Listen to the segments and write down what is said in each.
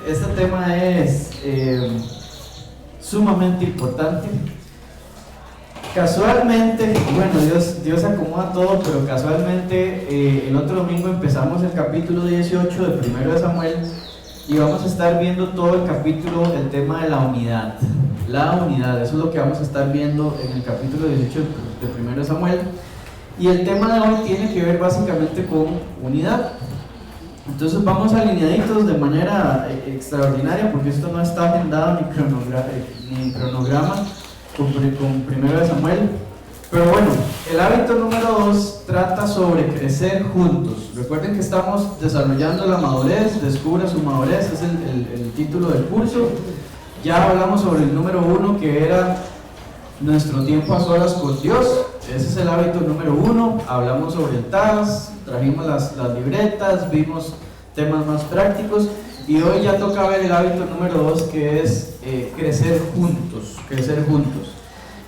este tema es sumamente importante. Casualmente, bueno, Dios acomoda todo, pero casualmente el otro domingo empezamos el capítulo 18 de Primero de Samuel y vamos a estar viendo todo el capítulo, el tema de la unidad. La unidad, eso es lo que vamos a estar viendo en el capítulo 18 de Primero de Samuel. Y el tema de hoy tiene que ver básicamente con unidad. Entonces vamos alineaditos de manera extraordinaria, porque esto no está agendado ni cronograma con Primero de Samuel. Pero bueno, el hábito número 2 trata sobre crecer juntos. Recuerden que estamos desarrollando la madurez, descubra su madurez, es el título del curso. Ya hablamos sobre el número 1, que era nuestro tiempo a solas con Dios. Ese es el hábito número 1. Hablamos sobre el TAS, trajimos las libretas, vimos temas más prácticos y hoy ya toca ver el hábito número 2, que es crecer juntos, crecer juntos.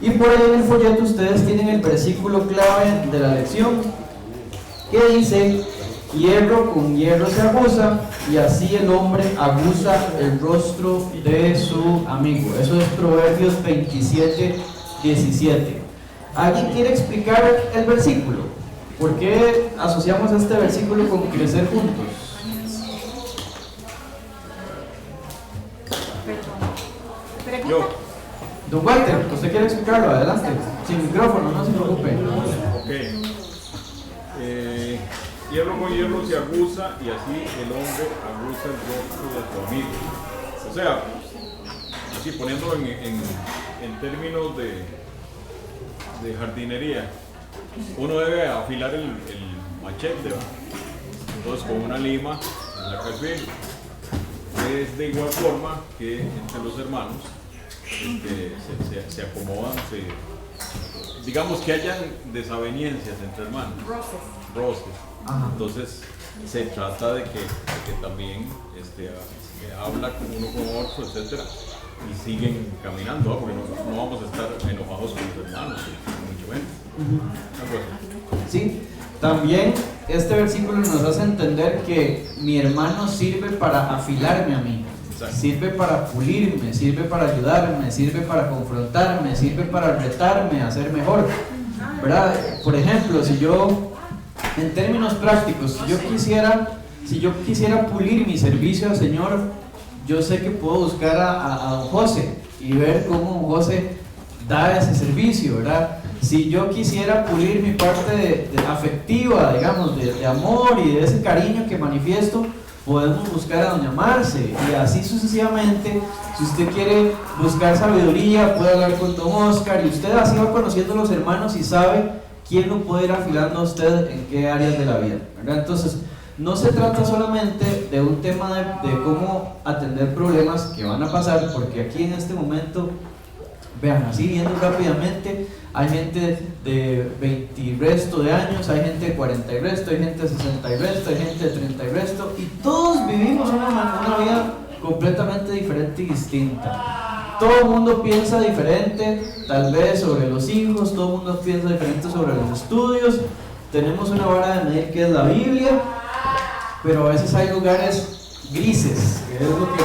Y por ahí en el folleto ustedes tienen el versículo clave de la lección, que dice: hierro con hierro se aguza, y así el hombre aguza el rostro de su amigo. Eso es Proverbios 27:17. ¿Alguien quiere explicar el versículo? ¿Por qué asociamos este versículo con crecer juntos? Yo. Don Walter, ¿usted quiere explicarlo? Adelante. Sin micrófono, no se preocupe. Ok. Hierro con hierro se aguza, y así el hombre aguza el rostro de su amigo. O sea, así poniéndolo en términos de jardinería, uno debe afilar el machete, ¿verdad? Entonces con una lima se saca el filo. Es de igual forma que entre los hermanos se acomodan, digamos que hayan desavenencias entre hermanos, roces. Entonces se trata de que también habla con uno con otro, etcétera, y siguen caminando, ¿no? Porque no vamos a estar enojados con los hermanos, mucho menos. Sí, también este versículo nos hace entender que mi hermano sirve para afilarme a mí. Exacto. Sirve para pulirme, sirve para ayudarme, sirve para confrontarme, sirve para retarme a ser mejor, ¿verdad? Por ejemplo, si yo, en términos prácticos, si yo quisiera pulir mi servicio al Señor, yo sé que puedo buscar a don José y ver cómo don José da ese servicio, ¿verdad? Si yo quisiera pulir mi parte afectiva, digamos, de amor y de ese cariño que manifiesto, podemos buscar a doña Marce, y así sucesivamente. Si usted quiere buscar sabiduría, puede hablar con don Oscar, y usted así va conociendo a los hermanos y sabe quién lo puede ir afilando a usted en qué áreas de la vida, ¿verdad? Entonces, no se trata solamente de un tema de cómo atender problemas que van a pasar, porque aquí en este momento, vean, así viendo rápidamente, hay gente de 20 y resto de años, hay gente de 40 y resto, hay gente de 60 y resto, hay gente de 30 y resto, y todos vivimos una vida completamente diferente y distinta. Todo el mundo piensa diferente, tal vez sobre los hijos, todo el mundo piensa diferente sobre los estudios, tenemos una vara de medir que es la Biblia, pero a veces hay lugares grises, que es lo que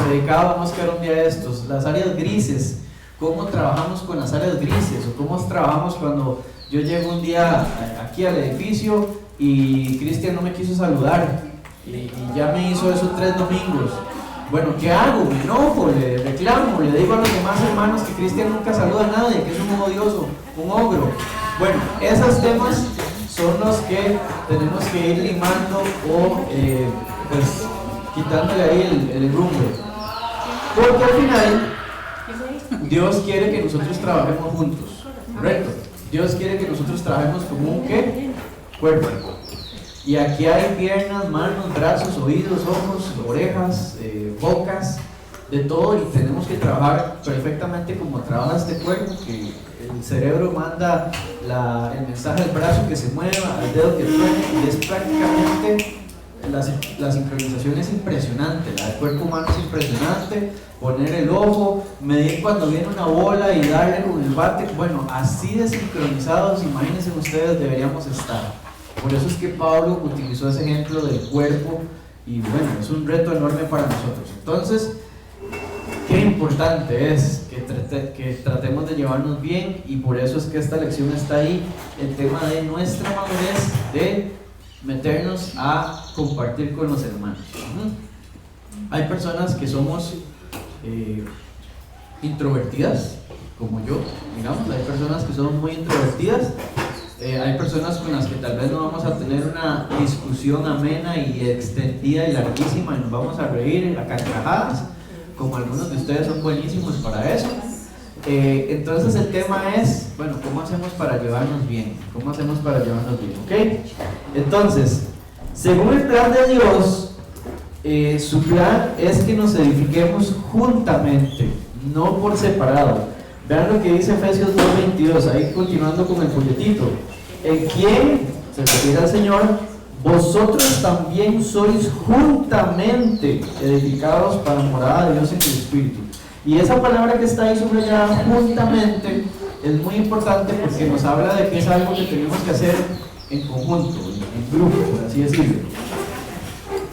predicaba Oscar un día de estos, las áreas grises. ¿Cómo trabajamos con las áreas grises? ¿O cómo trabajamos cuando yo llego un día aquí al edificio y Cristian no me quiso saludar y ya me hizo eso 3 domingos? Bueno, ¿qué hago? Me enojo, le reclamo, le digo a los demás hermanos que Cristian nunca saluda a nadie, que es un odioso, un ogro. Bueno, esos temas son los que tenemos que ir limando o pues quitándole ahí el rumbo. Porque al final Dios quiere que nosotros trabajemos juntos, ¿correcto? Dios quiere que nosotros trabajemos como un ¿qué? Cuerpo. Y aquí hay piernas, manos, brazos, oídos, ojos, orejas, bocas, de todo, y tenemos que trabajar perfectamente como trabaja este cuerpo, que el cerebro manda el mensaje al brazo que se mueva, al dedo que suene, y es prácticamente la sincronización es impresionante, la del cuerpo humano es impresionante. Poner el ojo, medir cuando viene una bola y darle con el bate. Bueno, así de sincronizados, imagínense ustedes, deberíamos estar. Por eso es que Pablo utilizó ese ejemplo del cuerpo y bueno, es un reto enorme para nosotros. Entonces, qué importante es que tratemos de llevarnos bien, y por eso es que esta lección está ahí, el tema de nuestra madurez, de meternos a compartir con los hermanos. Hay personas que somos introvertidas, como yo, digamos, hay personas que somos muy introvertidas, hay personas con las que tal vez no vamos a tener una discusión amena y extendida y larguísima y nos vamos a reír a carcajadas, como algunos de ustedes son buenísimos para eso. Entonces el tema es, bueno, ¿cómo hacemos para llevarnos bien? ¿Cómo hacemos para llevarnos bien? ¿Ok? Entonces, según el plan de Dios, su plan es que nos edifiquemos juntamente, no por separado. Vean lo que dice Efesios 2:22, ahí continuando con el folletito. En quien, se refiere al Señor, vosotros también sois juntamente edificados para morada de Dios en el Espíritu. Y esa palabra que está ahí subrayada, juntamente, es muy importante porque nos habla de que es algo que tenemos que hacer en conjunto, en grupo, por así decirlo.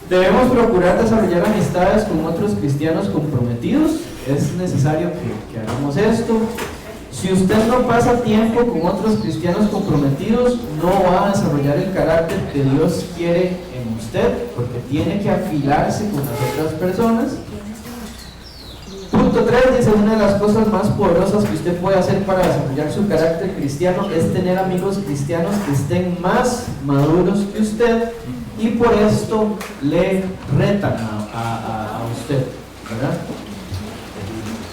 Debemos procurar desarrollar amistades con otros cristianos comprometidos. Es necesario que hagamos esto. Si usted no pasa tiempo con otros cristianos comprometidos, no va a desarrollar el carácter que Dios quiere en usted, porque tiene que afilarse con las otras personas. Punto 3 dice: una de las cosas más poderosas que usted puede hacer para desarrollar su carácter cristiano es tener amigos cristianos que estén más maduros que usted, y por esto le retan a usted, ¿verdad?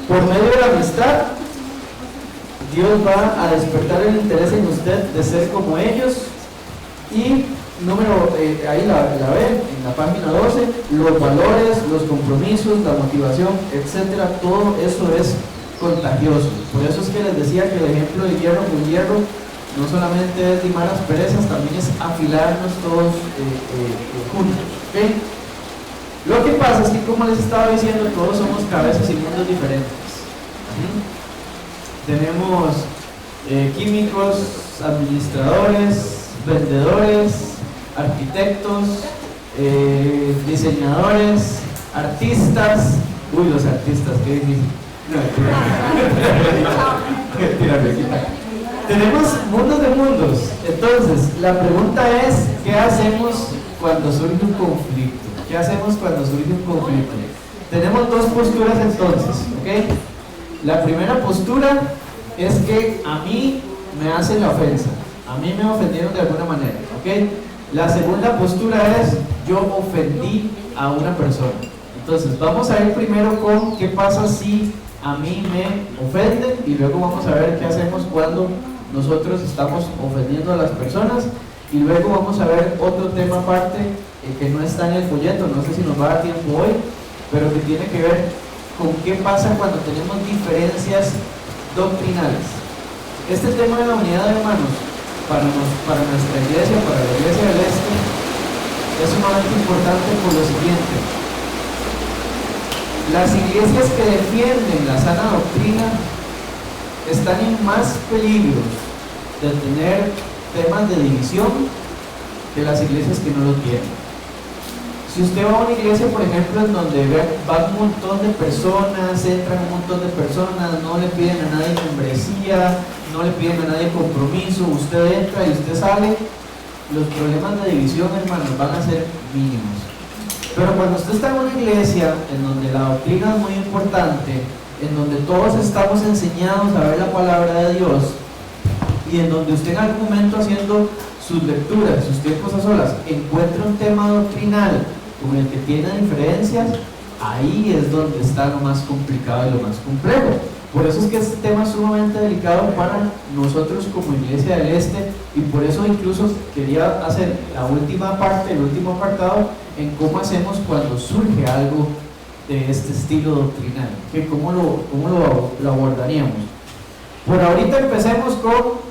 Por medio de la amistad, Dios va a despertar el interés en usted de ser como ellos. Y ahí la ven, en la página 12, los valores, los compromisos, la motivación, etcétera, todo eso es contagioso. Por eso es que les decía que el ejemplo de hierro con hierro no solamente es limar asperezas, también es afilarnos todos juntos, ¿okay? Lo que pasa es que, como les estaba diciendo, todos somos cabezas y mundos diferentes. Tenemos químicos, administradores, vendedores, arquitectos, diseñadores, artistas. Uy, los artistas, qué difícil. Tenemos mundos de mundos. Entonces, la pregunta es: ¿qué hacemos cuando surge un conflicto? ¿Qué hacemos cuando surge un conflicto? Tenemos dos posturas entonces, ¿ok? La primera postura es que a mí me hacen la ofensa, a mí me ofendieron de alguna manera, ¿ok? La segunda postura es: yo ofendí a una persona. Entonces vamos a ir primero con qué pasa si a mí me ofenden, y luego vamos a ver qué hacemos cuando nosotros estamos ofendiendo a las personas, y luego vamos a ver otro tema aparte que no está en el folleto, no sé si nos va a dar tiempo hoy, pero que tiene que ver con qué pasa cuando tenemos diferencias doctrinales. Este tema de la unidad de hermanos para nuestra iglesia, para la Iglesia del Este, es sumamente importante por lo siguiente: las iglesias que defienden la sana doctrina están en más peligro de tener temas de división que las iglesias que no lo tienen. Si usted va a una iglesia, por ejemplo, en donde van un montón de personas, entran un montón de personas, no le piden a nadie membresía, no le piden a nadie compromiso, usted entra y usted sale, los problemas de división, hermanos, van a ser mínimos. Pero cuando usted está en una iglesia en donde la doctrina es muy importante, en donde todos estamos enseñados a ver la palabra de Dios, y en donde usted en algún momento, haciendo sus lecturas, sus tiempos a solas, encuentra un tema doctrinal con el que tiene diferencias, ahí es donde está lo más complicado y lo más complejo. Por eso es que este tema es sumamente delicado para nosotros como Iglesia del Este, y por eso incluso quería hacer la última parte, el último apartado, en cómo hacemos cuando surge algo de este estilo doctrinal, que cómo lo abordaríamos. Por ahorita empecemos con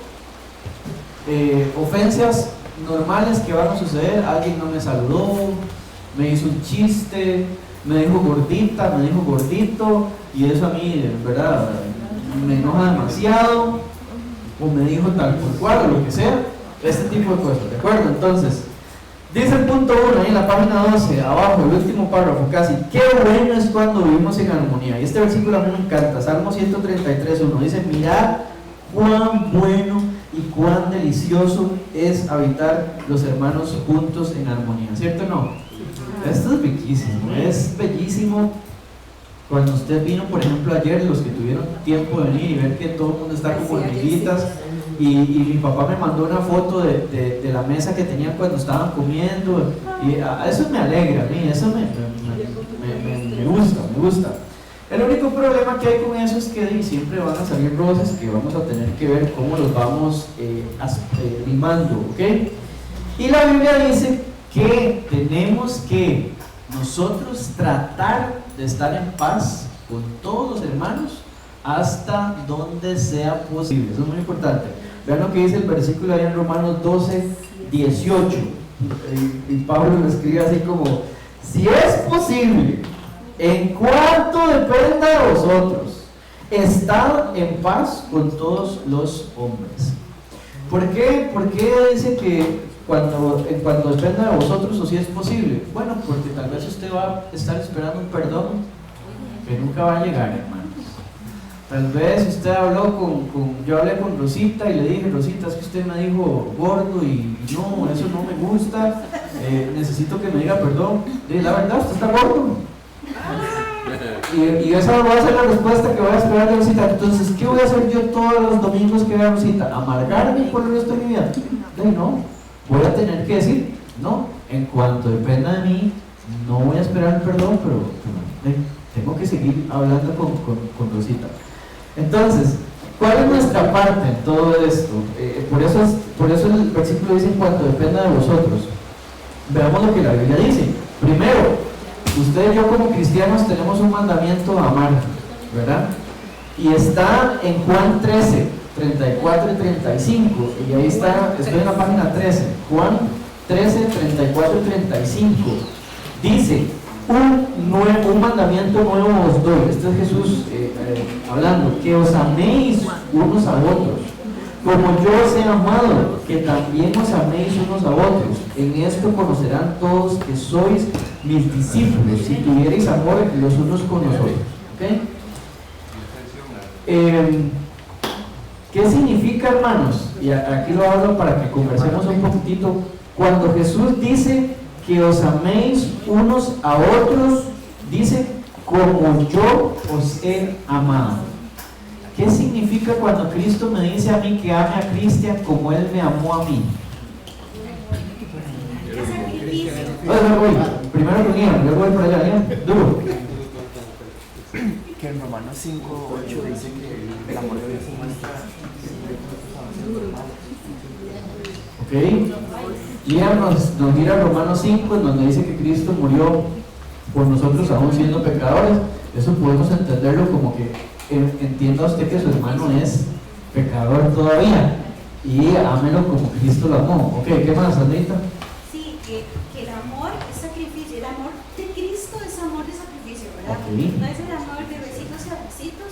ofensas normales que van a suceder. Alguien no me saludó, me hizo un chiste, me dijo gordita, me dijo gordito, y eso a mí, ¿verdad?, me enoja demasiado, o me dijo tal por cual, o lo que sea, este tipo de cosas, ¿de acuerdo? Entonces, Dice el punto 1 ahí en la página 12, abajo, el último párrafo casi. Qué bueno es cuando vivimos en armonía. Y este versículo a mí me encanta. Salmo 133:1 dice: mirad cuán bueno y cuán delicioso es habitar los hermanos juntos en armonía. ¿Cierto o no? Esto es bellísimo, es bellísimo. Cuando usted vino, por ejemplo, ayer, los que tuvieron tiempo de venir y ver que todo el mundo está como hormiguitas, y mi papá me mandó una foto de la mesa que tenían cuando estaban comiendo, y eso me alegra a mí, eso me gusta. El único problema que hay con eso es que siempre van a salir roces que vamos a tener que ver cómo los vamos limando, ¿ok? Y la Biblia dice que tenemos que nosotros tratar de estar en paz con todos los hermanos hasta donde sea posible. Eso es muy importante. Vean lo que dice el versículo ahí en Romanos 12:18. Y Pablo lo escribe así como: si es posible, en cuanto dependa de vosotros, estad en paz con todos los hombres. ¿Por qué? ¿Por qué dice que cuando dependa de vosotros, o si es posible? Bueno, porque tal vez usted va a estar esperando un perdón que nunca va a llegar, hermanos. Tal vez usted habló yo hablé con Rosita y le dije: Rosita, es que usted me dijo gordo y no, eso no me gusta, necesito que me diga perdón. Y la verdad, usted está gordo. Y esa va a ser la respuesta que voy a esperar de Rosita. Entonces, ¿qué voy a hacer yo todos los domingos que vea a Rosita? ¿Amargarme por el resto de mi vida? No, voy a tener que decir: no, en cuanto dependa de mí, no voy a esperar el perdón, pero tengo que seguir hablando con Rosita. Entonces, ¿cuál es nuestra parte en todo esto? Por eso el versículo dice: en cuanto dependa de vosotros. Veamos lo que la Biblia dice. Primero, usted y yo como cristianos tenemos un mandamiento a amar, ¿verdad? Y está en Juan 13:34 y 35, y ahí está, estoy en la página 13, Juan 13:34 y 35, dice: un mandamiento nuevo os doy. Este es Jesús hablando: que os améis unos a otros, como yo os he amado, que también os améis unos a otros. En esto conocerán todos que sois mis discípulos, si tuvierais amor los unos con los otros. ¿Okay? ¿Qué significa, hermanos? Y aquí lo hablo para que conversemos un poquitito. Cuando Jesús dice que os améis unos a otros, dice: como yo os he amado. ¿Qué significa cuando Cristo me dice a mí que ame a Cristian como Él me amó a mí? Primero con Ian, luego voy por allá, Ian. Duro. Que en Romanos 5:8 dice que el amor de Dios se muestra. Ok. Ian nos mira Romanos 5, en donde dice que Cristo murió por nosotros aún siendo pecadores. Eso podemos entenderlo como que entienda usted que su hermano es pecador todavía y ámelo como Cristo lo amó. Ok, ¿qué más, Sandrita? Sí, que el amor es sacrificio. El amor de Cristo es amor de sacrificio, ¿verdad? Okay. No es el amor de besitos y abracitos,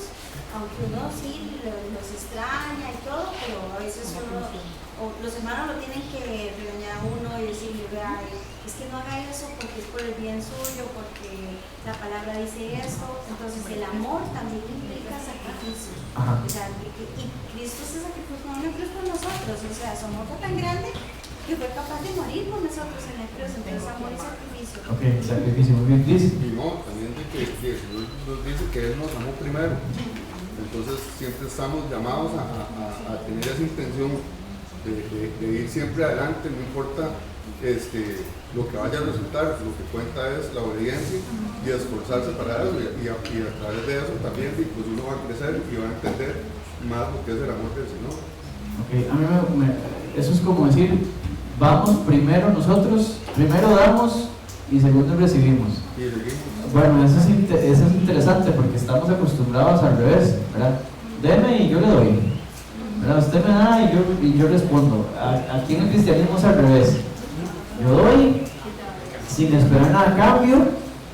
aunque uno sí los extraña y todo, pero a veces los hermanos lo tienen que regañar a uno y decirle: vea, es que no haga eso porque es por el bien suyo, porque la palabra dice esto. Entonces el amor también implica sacrificio. O sea, y Cristo se sacrificó en la cruz por nosotros. O sea, su amor fue tan grande que fue capaz de morir por nosotros en la cruz. Entonces amor y sacrificio. Ok, sacrificio, muy bien, Cris. Y no, también de que Jesús nos dice que Él nos amó primero. Entonces siempre estamos llamados a tener esa intención de ir siempre adelante, no importa lo que vaya a resultar. Lo que cuenta es la obediencia y esforzarse para eso, y a través de eso también pues uno va a crecer y va a entender más lo que es el amor del Señor. Okay. A mí eso es como decir: vamos primero nosotros, primero damos y segundo recibimos. Y seguimos. Bueno, eso es interesante porque estamos acostumbrados al revés, ¿verdad? Deme y yo le doy, ¿verdad? Usted me da y yo respondo. Aquí en el cristianismo es al revés. Yo doy sin esperar nada a cambio,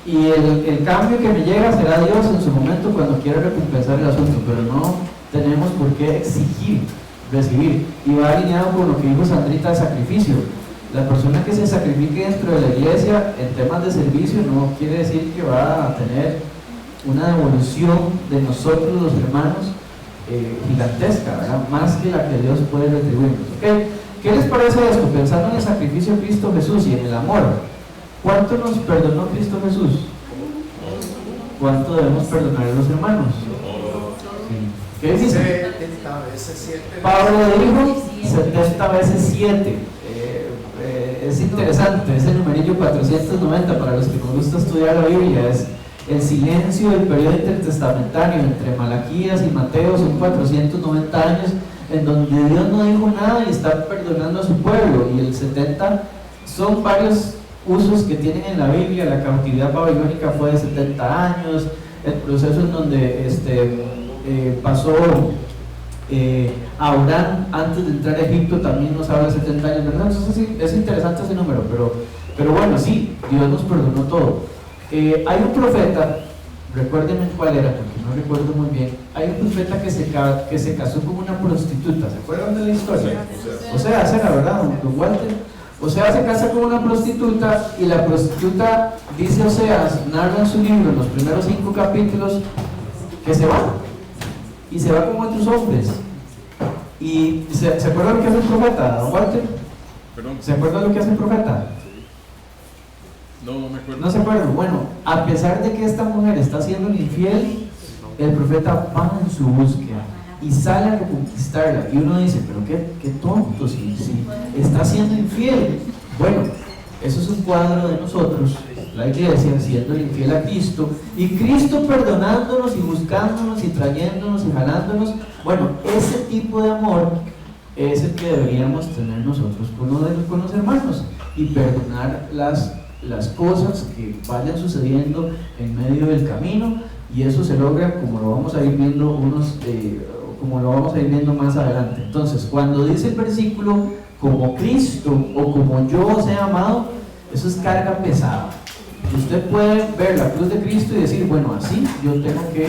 y el cambio que me llega será Dios en su momento cuando quiera recompensar el asunto, pero no tenemos por qué exigir recibir. Y va alineado con lo que dijo Sandrita de sacrificio. La persona que se sacrifique dentro de la iglesia en temas de servicio no quiere decir que va a tener una devolución de nosotros los hermanos gigantesca, ¿verdad? Más que la que Dios puede retribuirnos. ¿Okay? ¿Qué les parece esto? Pensando en el sacrificio de Cristo Jesús y en el amor, ¿cuánto nos perdonó Cristo Jesús? ¿Cuánto debemos perdonar a los hermanos? ¿Qué dice? 70 veces 7. Pablo dijo 70 veces 7. Es interesante, ese numerillo 490 para los que nos gusta estudiar la Biblia es el silencio del periodo intertestamentario entre Malaquías y Mateo, son 490 años en donde Dios no dijo nada y está perdonando a su pueblo, y el 70 son varios usos que tienen en la Biblia. La cautividad babilónica fue de 70 años, el proceso en donde pasó Abraham antes de entrar a Egipto también nos habla de 70 años, ¿verdad? Entonces sí, es interesante ese número, pero bueno, sí, Dios nos perdonó todo. Hay un profeta, recuérdenme cuál era porque no recuerdo muy bien, hay un profeta que se casó con una prostituta, ¿se acuerdan de la historia? O sea, esa era, ¿verdad, don Walter? O sea, se casa con una prostituta y la prostituta, dice Oseas, narra en su libro, en los primeros 5 capítulos, que se va. Y se va con otros hombres. ¿Y se acuerdan lo que hace el profeta, don Walter? ¿Perdón? ¿Se acuerdan lo que hace el profeta? No me acuerdo. No se acuerdan. Bueno, a pesar de que esta mujer está siendo infiel, el profeta va en su búsqueda y sale a reconquistarla. Y uno dice, pero qué tonto, si está siendo infiel. Bueno, eso es un cuadro de nosotros, la iglesia, siendo infiel a Cristo, y Cristo perdonándonos y buscándonos y trayéndonos y jalándonos. Bueno, ese tipo de amor es el que deberíamos tener nosotros con los hermanos, y perdonar las cosas que vayan sucediendo en medio del camino, y eso se logra como lo vamos a ir viendo más adelante. Entonces, cuando dice el versículo como Cristo o como yo os he amado, eso es carga pesada. Usted puede ver la cruz de Cristo y decir, bueno, así yo tengo que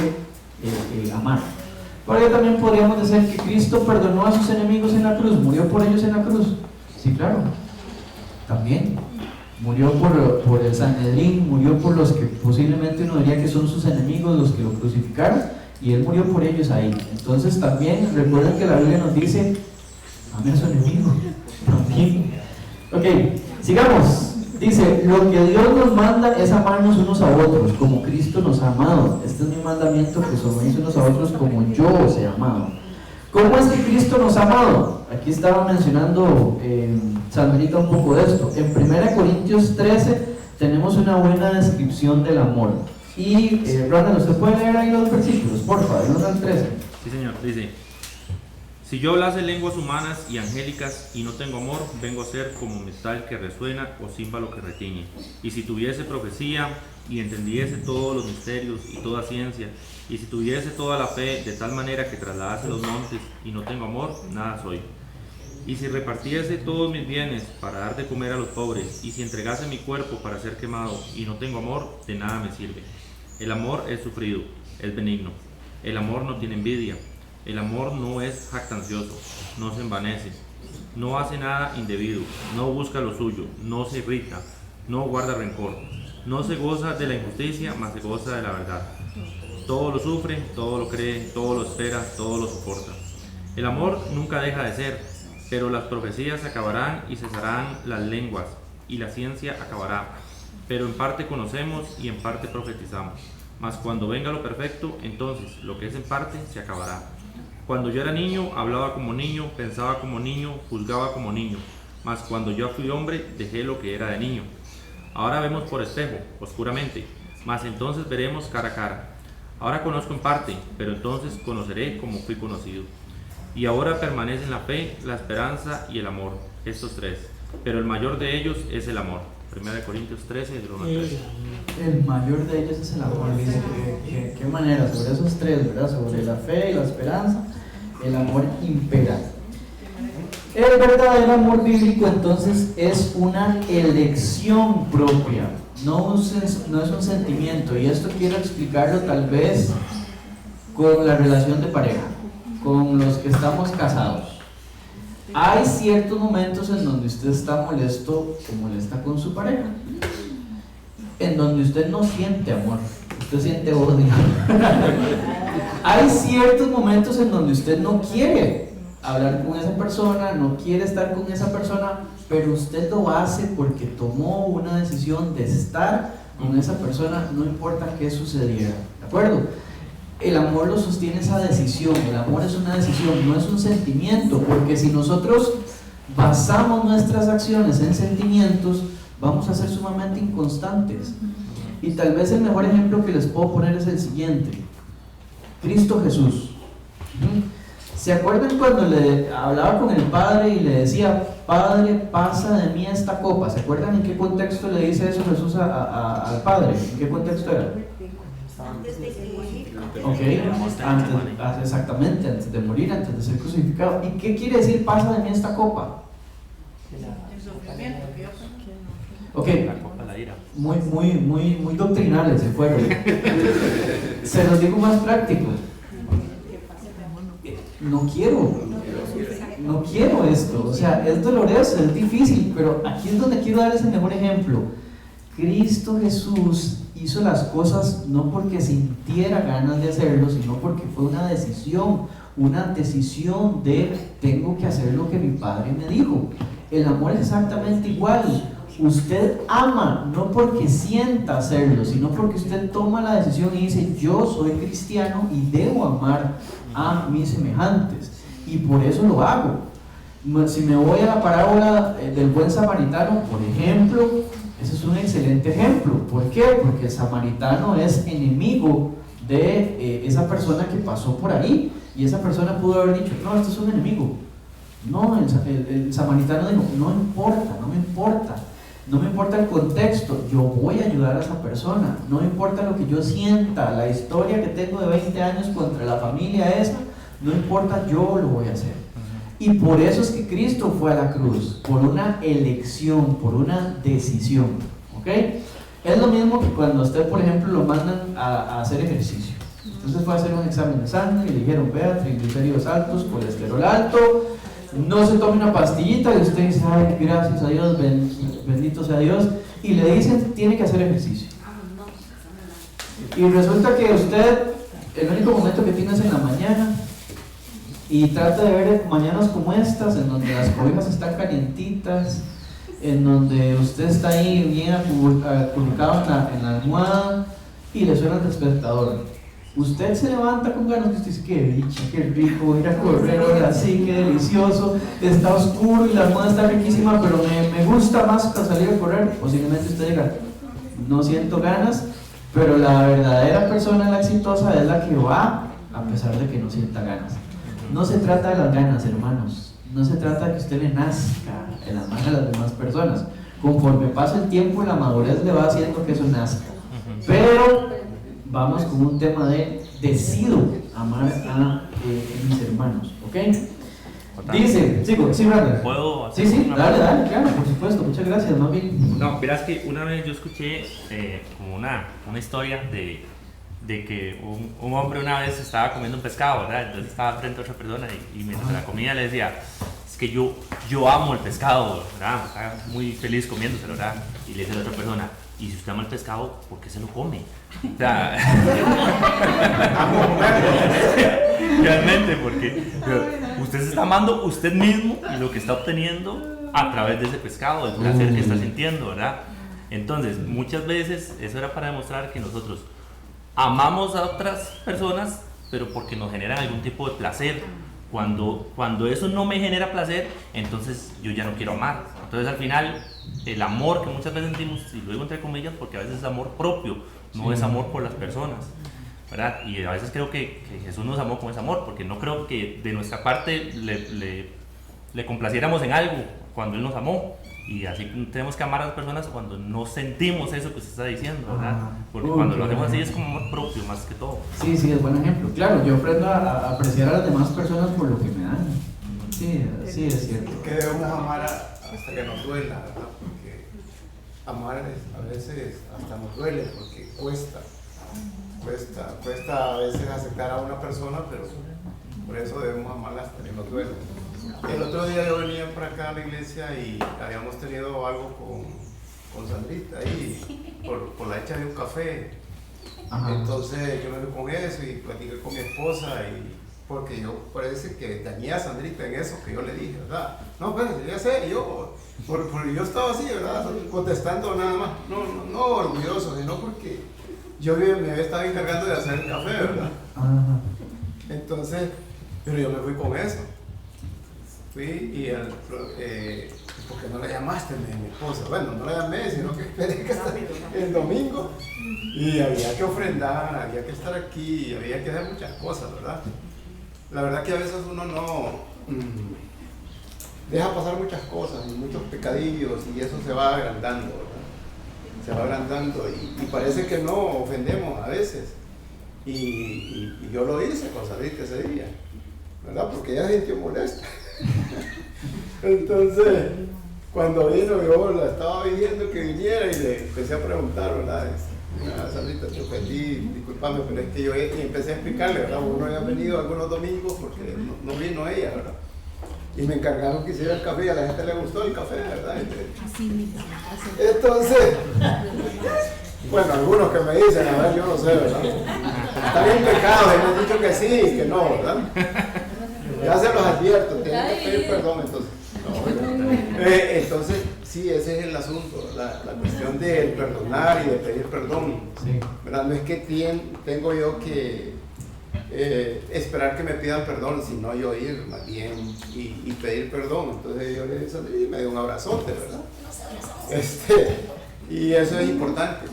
amar. Pero también podríamos decir que Cristo perdonó a sus enemigos en la cruz, murió por ellos en la cruz. Sí, claro, también murió por el Sanedrín, murió por los que posiblemente uno diría que son sus enemigos, los que lo crucificaron, y él murió por ellos ahí. Entonces también recuerden que la Biblia nos dice, ame a su enemigo también. Ok, sigamos. Dice, lo que Dios nos manda es amarnos unos a otros, como Cristo nos ha amado. Este es mi mandamiento, que os améis unos a otros como yo os he amado. ¿Cómo es que Cristo nos ha amado? Aquí estaba mencionando Sandrita un poco de esto. En 1 Corintios 13 tenemos una buena descripción del amor. Y Ronald, ¿usted puede leer ahí los versículos, por favor, el 1 al 13? Sí, señor, dice: si yo hablase lenguas humanas y angélicas y no tengo amor, vengo a ser como metal que resuena o címbalo que retiñe. Y si tuviese profecía y entendiese todos los misterios y toda ciencia, y si tuviese toda la fe de tal manera que trasladase los montes y no tengo amor, nada soy. Y si repartiese todos mis bienes para dar de comer a los pobres, y si entregase mi cuerpo para ser quemado y no tengo amor, de nada me sirve. El amor es sufrido, es benigno. El amor no tiene envidia. El amor no es jactancioso, no se envanece, no hace nada indebido, no busca lo suyo, no se irrita, no guarda rencor, no se goza de la injusticia, mas se goza de la verdad. Todo lo sufre, todo lo cree, todo lo espera, todo lo soporta. El amor nunca deja de ser, pero las profecías acabarán y cesarán las lenguas, y la ciencia acabará. Pero en parte conocemos y en parte profetizamos. Mas cuando venga lo perfecto, entonces lo que es en parte se acabará. Cuando yo era niño, hablaba como niño, pensaba como niño, juzgaba como niño. Mas cuando yo fui hombre, dejé lo que era de niño. Ahora vemos por espejo, oscuramente, mas entonces veremos cara a cara. Ahora conozco en parte, pero entonces conoceré como fui conocido. Y ahora permanecen la fe, la esperanza y el amor, estos tres. Pero el mayor de ellos es el amor. 1 Corintios 13, del 1 al 13. El mayor de ellos es el amor. Dice ¿qué manera? Sobre esos tres, ¿verdad? Sobre la fe y la esperanza, el amor impera. El verdadero amor bíblico entonces es una elección propia, no es un sentimiento. Y esto quiero explicarlo tal vez con la relación de pareja, con los que estamos casados. Hay ciertos momentos en donde usted está molesto o molesta con su pareja, en donde usted no siente amor, usted siente odio. Hay ciertos momentos en donde usted no quiere hablar con esa persona, no quiere estar con esa persona, pero usted lo hace porque tomó una decisión de estar con esa persona, no importa qué sucediera, ¿de acuerdo? El amor lo sostiene esa decisión, el amor es una decisión, no es un sentimiento, porque si nosotros basamos nuestras acciones en sentimientos, vamos a ser sumamente inconstantes. Y tal vez el mejor ejemplo que les puedo poner es el siguiente: Cristo Jesús. ¿Se acuerdan cuando le hablaba con el Padre y le decía, Padre, pasa de mí esta copa? ¿Se acuerdan en qué contexto le dice eso Jesús al Padre? ¿En qué contexto era? Antes de que Ok, exactamente, antes de morir, antes de ser crucificado. ¿Y qué quiere decir pasa de mí esta copa? El sufrimiento que yo Ok, La copa de la ira. muy doctrinales se fueron. Se los digo más práctico. No quiero esto, o sea, es doloroso, es difícil, pero aquí es donde quiero darles el mejor ejemplo. Cristo Jesús hizo las cosas no porque sintiera ganas de hacerlo, sino porque fue una decisión de tengo que hacer lo que mi Padre me dijo. El amor es exactamente igual. Usted ama no porque sienta hacerlo, sino porque usted toma la decisión y dice, yo soy cristiano y debo amar a mis semejantes, y por eso lo hago. Si me voy a la parábola del buen samaritano, por ejemplo, ese es un excelente ejemplo. ¿Por qué? Porque el samaritano es enemigo de esa persona que pasó por ahí, y esa persona pudo haber dicho, no, esto es un enemigo. No, el samaritano dijo, no me importa el contexto, yo voy a ayudar a esa persona, no me importa lo que yo sienta, la historia que tengo de 20 años contra la familia esa, no importa, yo lo voy a hacer. Y por eso es que Cristo fue a la cruz, por una elección, por una decisión, ¿ok? Es lo mismo que cuando a usted, por ejemplo, lo mandan a hacer ejercicio. Entonces fue a hacer un examen de sangre y le dijeron, vea, triglicéridos altos, colesterol alto, no se tome una pastillita, y usted dice, ay, gracias a Dios, bendito sea Dios, y le dicen, tiene que hacer ejercicio. Y resulta que usted, el único momento que tiene es en la mañana, y trata de ver mañanas como estas, en donde las cobijas están calientitas, en donde usted está ahí bien acurrucado en la almohada, y le suena el despertador. Usted se levanta con ganas, que usted dice, qué dicha, qué rico, ir a correr ahora sí, qué delicioso, está oscuro y la almohada está riquísima, pero me gusta más salir a correr. Posiblemente usted diga, no siento ganas, pero la verdadera persona, la exitosa, es la que va a pesar de que no sienta ganas. No se trata de las ganas, hermanos, no se trata de que usted le nazca en las manos a las demás personas. Conforme pasa el tiempo, la madurez le va haciendo que eso nazca. Pero vamos con un tema de decido amar a mis hermanos, ¿ok? Dice, sí, Brandon. ¿Puedo hacer Sí, una dale, pregunta? claro, por supuesto, muchas gracias, más bien. No, verás que una vez yo escuché como una historia de que un hombre una vez estaba comiendo un pescado, ¿verdad? Entonces estaba frente a otra persona y mientras la comida le decía, es que yo amo el pescado, ¿verdad? Estaba muy feliz comiéndoselo, ¿verdad? Y le dice a la otra persona, y si usted ama el pescado, ¿por qué se lo come? O sea, realmente, porque usted se está amando usted mismo y lo que está obteniendo a través de ese pescado, el placer que está sintiendo, ¿verdad? Entonces, muchas veces eso era para demostrar que nosotros amamos a otras personas, pero porque nos generan algún tipo de placer. Cuando eso no me genera placer, entonces yo ya no quiero amar. Entonces al final, el amor que muchas veces sentimos, y lo digo entre comillas, porque a veces es amor propio, no es amor por las personas, ¿verdad? Y a veces creo que Jesús nos amó con ese amor, porque no creo que de nuestra parte le complaciéramos en algo cuando Él nos amó. Y así tenemos que amar a las personas cuando no sentimos eso que usted está diciendo, ¿verdad? Porque cuando lo hacemos así es como amor propio más que todo. Sí, es buen ejemplo. Claro, yo aprendo a apreciar a las demás personas por lo que me dan. Sí, es cierto. Que debemos amar hasta que nos duela, ¿verdad? Porque amar a veces hasta nos duele, porque cuesta a veces aceptar a una persona, pero por eso debemos amarla hasta que nos duele. El otro día yo venía para acá a la iglesia y habíamos tenido algo con Sandrita ahí por la hecha de un café. Ajá. Entonces yo me fui con eso y platiqué con mi esposa y porque yo parece que dañé a Sandrita en eso que yo le dije, ¿verdad? No, pero ya sé, yo estaba así, ¿verdad? Contestando nada más, no orgulloso, sino porque yo me había estado encargando de hacer el café, ¿verdad? Ajá. Entonces, pero yo me fui con eso. Fui y ¿por qué no la llamaste? Me dijo mi esposa. Bueno, no la llamé, sino que esperé que hasta el domingo. Y había que ofrendar, había que estar aquí, había que hacer muchas cosas, ¿verdad? La verdad que a veces uno no deja pasar muchas cosas y muchos pecadillos y eso se va agrandando, ¿verdad? Se va agrandando y parece que no ofendemos a veces. Y yo lo hice con Sandrita ese día, ¿verdad? Porque ella se sintió molesta. Entonces, cuando vino, yo la estaba viendo que viniera y le empecé a preguntar, ¿verdad? Sandrita, te ofendí, discúlpame, pero es que yo empecé a explicarle, ¿verdad? Uno había venido algunos domingos porque no vino ella, ¿verdad? Y me encargaron que hiciera el café y a la gente le gustó el café, ¿verdad? Entonces, bueno, algunos que me dicen, a ver, yo no sé, ¿verdad? Está bien pecado, y me han dicho que sí, que no, ¿verdad? Ya se los advierto, tienen que pedir perdón, entonces. Entonces, sí, ese es el asunto, la cuestión de perdonar y de pedir perdón. Sí. ¿Verdad? No es que tengo yo que esperar que me pidan perdón, sino yo ir más bien y pedir perdón. Entonces yo le dije, me dio un abrazote, ¿verdad? Y eso es importante.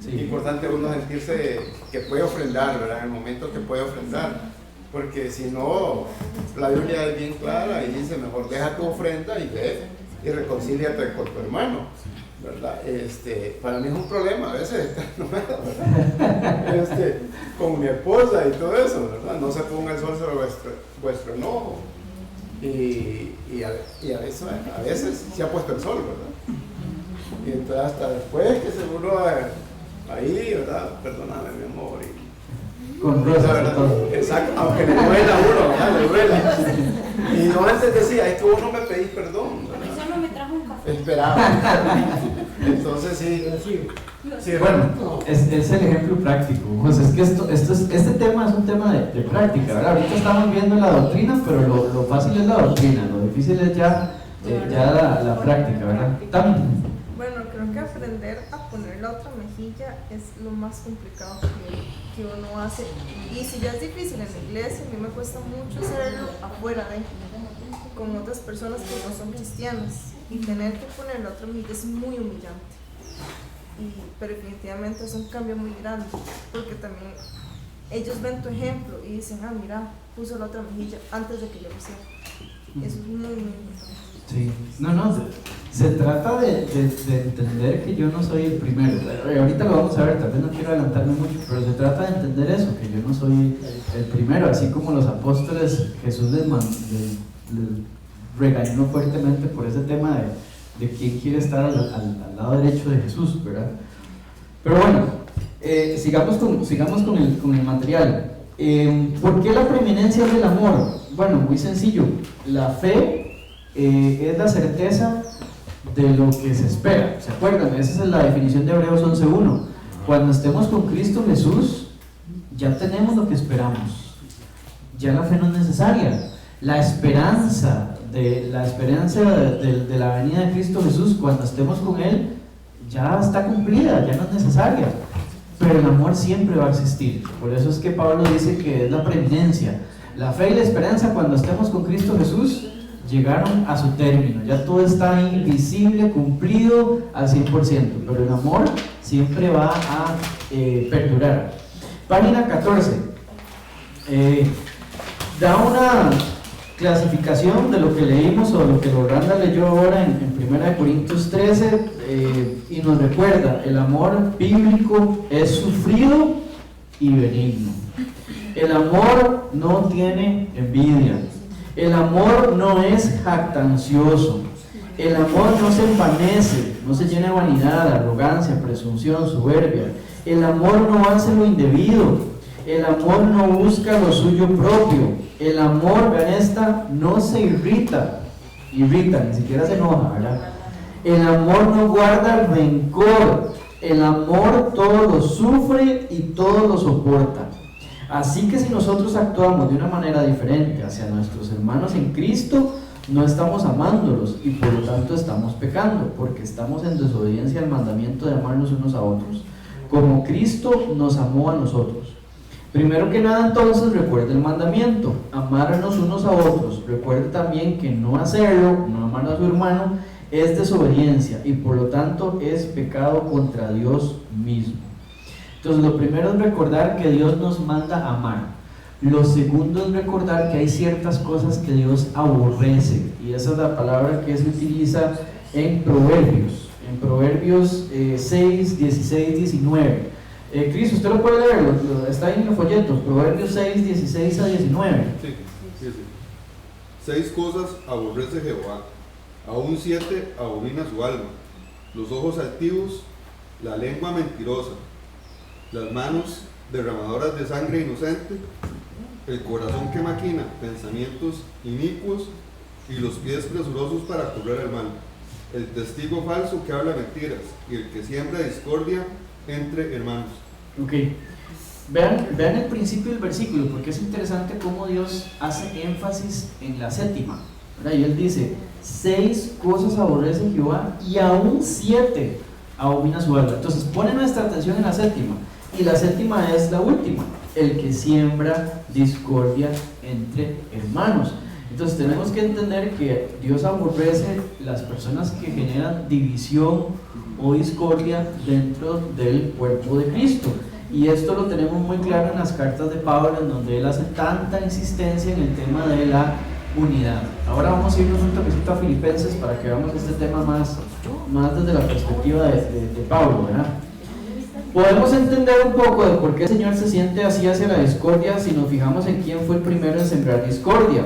Sí. Importante uno sentirse que puede ofrendar, ¿verdad? En el momento que puede ofrendar. Porque si no, la Biblia es bien clara y dice, mejor deja tu ofrenda y ve y reconcíliate con tu hermano, ¿verdad? Para mí es un problema a veces estar enojado, ¿verdad? Con mi esposa y todo eso, ¿verdad? No se ponga el sol sobre vuestro enojo. Y a veces se ha puesto el sol, ¿verdad? Y entonces hasta después que seguro ahí, ¿verdad? Perdóname, mi amor. Con rosas. Exacto, aunque le duela a uno, ¿verdad? Le duela. Y no antes decía, es que vos no me pedís perdón, ¿verdad? Eso no me trajo un café. Esperaba. Entonces sí. Bueno, es el ejemplo práctico. Pues es que este tema es un tema de práctica, ¿verdad? Ahorita estamos viendo la doctrina, pero lo fácil es la doctrina, lo difícil es ya la práctica, ¿verdad? También. Bueno, creo que aprender a poner la otra mejilla es lo más complicado que uno hace. Y si ya es difícil en la iglesia, a mí me cuesta mucho hacerlo afuera con otras personas que no son cristianas. Y tener que poner la otra mejilla es muy humillante. Pero definitivamente es un cambio muy grande, porque también ellos ven tu ejemplo y dicen, mira, puso la otra mejilla antes de que yo lo hiciera. Eso es muy, muy importante. Sí, se trata de entender que yo no soy el primero. Ahorita lo vamos a ver, tal vez no quiero adelantarme mucho, pero se trata de entender eso, que yo no soy el primero, así como los apóstoles, Jesús les regañó fuertemente por ese tema de quién quiere estar al lado derecho de Jesús, ¿verdad? Pero bueno, sigamos con el material. ¿Por qué la preeminencia del amor? Bueno, muy sencillo, la fe es la certeza de lo que se espera. ¿Se acuerdan? Esa es la definición de Hebreos 11:1. Cuando estemos con Cristo Jesús, ya tenemos lo que esperamos. Ya la fe no es necesaria. La esperanza de la venida de Cristo Jesús, cuando estemos con Él, ya está cumplida, ya no es necesaria. Pero el amor siempre va a existir. Por eso es que Pablo dice que es la preeminencia. La fe y la esperanza, cuando estemos con Cristo Jesús, llegaron a su término, ya todo está ahí visible, cumplido al 100%, pero el amor siempre va a perdurar. Página 14 da una clasificación de lo que leímos o lo que Loranda leyó ahora en 1 Corintios 13 y nos recuerda, el amor bíblico es sufrido y benigno. El amor no tiene envidia. El amor no es jactancioso. El amor no se envanece, no se llena de vanidad, arrogancia, presunción, soberbia. El amor no hace lo indebido. El amor no busca lo suyo propio. El amor, vean esta, no se irrita, ni siquiera se enoja, ¿verdad? El amor no guarda rencor. El amor todo lo sufre y todo lo soporta. Así que si nosotros actuamos de una manera diferente hacia nuestros hermanos en Cristo, no estamos amándolos y por lo tanto estamos pecando, porque estamos en desobediencia al mandamiento de amarnos unos a otros, como Cristo nos amó a nosotros. Primero que nada, entonces, recuerde el mandamiento, amarnos unos a otros. Recuerde también que no hacerlo, no amar a su hermano, es desobediencia y por lo tanto es pecado contra Dios mismo. Entonces, lo primero es recordar que Dios nos manda amar. Lo segundo es recordar que hay ciertas cosas que Dios aborrece, y esa es la palabra que se utiliza en Proverbios 6, 16, 19. Cris, usted lo puede leer, está ahí en los folletos, Proverbios 6, 16 a 19. Sí. 6 cosas aborrece Jehová, aún 7 abomina su alma: los ojos altivos, la lengua mentirosa, las manos derramadoras de sangre inocente, el corazón que maquina pensamientos inicuos y los pies presurosos para correr el mal, el testigo falso que habla mentiras y el que siembra discordia entre hermanos. Ok, vean el principio del versículo, porque es interesante cómo Dios hace énfasis en la séptima, ¿verdad? Y Él dice, 6 cosas aborrece Jehová y aún 7 abomina su alma. Entonces pone nuestra atención en la séptima, y la séptima es la última: el que siembra discordia entre hermanos. Entonces tenemos que entender que Dios aborrece las personas que generan división o discordia dentro del cuerpo de Cristo, y esto lo tenemos muy claro en las cartas de Pablo, en donde él hace tanta insistencia en el tema de la unidad. Ahora vamos a irnos un toquecito a Filipenses para que veamos este tema más desde la perspectiva de Pablo, ¿verdad? Podemos entender un poco de por qué el Señor se siente así hacia la discordia si nos fijamos en quién fue el primero en sembrar discordia.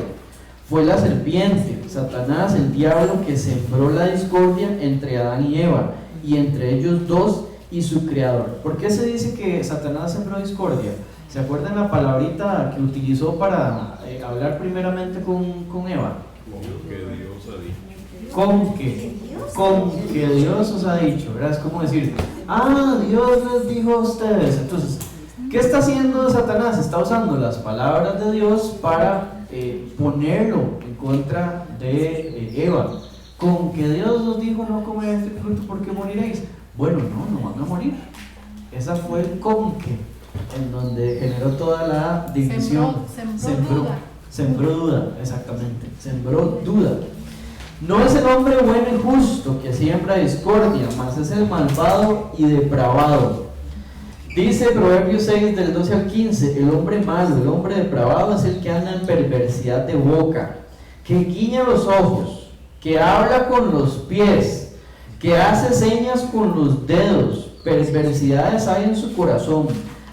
Fue la serpiente, Satanás, el diablo, que sembró la discordia entre Adán y Eva, y entre ellos dos y su creador. ¿Por qué se dice que Satanás sembró discordia? ¿Se acuerdan la palabrita que utilizó para hablar primeramente con Eva? Con que Dios os ha dicho, ¿verdad? Es como decir, Dios les dijo a ustedes. Entonces, ¿qué está haciendo Satanás? Está usando las palabras de Dios para ponerlo en contra de Eva. Con que Dios os dijo no comer este fruto porque moriréis. Bueno, no van a morir. Esa fue el con que, en donde generó toda la división. Sembró duda, exactamente. Sembró duda. No es el hombre bueno y justo que siembra discordia, mas es el malvado y depravado. Dice Proverbios 6 del 12 al 15, el hombre malo, el hombre depravado es el que anda en perversidad de boca, que guiña los ojos, que habla con los pies, que hace señas con los dedos, perversidades hay en su corazón,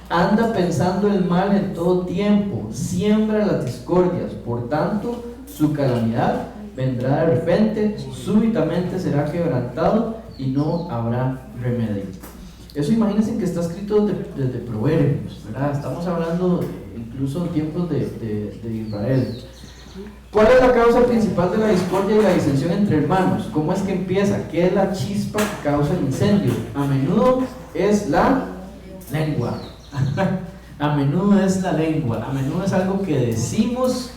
anda pensando el mal en todo tiempo, siembra las discordias, por tanto su calamidad vendrá de repente, súbitamente será quebrantado y no habrá remedio. Eso imagínense que está escrito desde Proverbios, ¿verdad? Estamos hablando incluso en tiempos de Israel. ¿Cuál es la causa principal de la discordia y la disensión entre hermanos? ¿Cómo es que empieza? ¿Qué es la chispa que causa el incendio? A menudo es la lengua. A menudo es la lengua. A menudo es algo que decimos,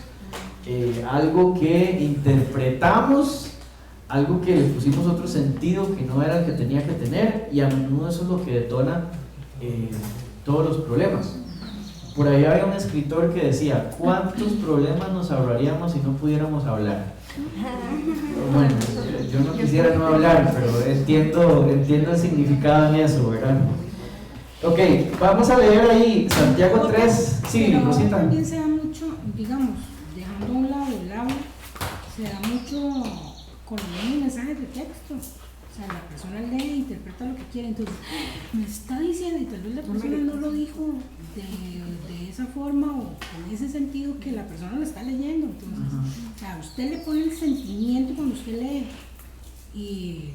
algo que interpretamos, algo que le pusimos otro sentido que no era el que tenía que tener, y a menudo eso es lo que detona todos los problemas. Por ahí había un escritor que decía, ¿cuántos problemas nos ahorraríamos si no pudiéramos hablar? Bueno, yo no quisiera no hablar, pero entiendo el significado en eso, ¿verdad? Ok, vamos a leer ahí Santiago 3. Sí, Rosita. También se da mucho, digamos, dejando a un lado el habla, se da mucho con los mensajes de texto. O sea, la persona lee e interpreta lo que quiere, entonces me está diciendo, y tal vez la persona no lo dijo de esa forma o en ese sentido que la persona lo está leyendo. Entonces, o sea, usted le pone el sentimiento cuando usted lee y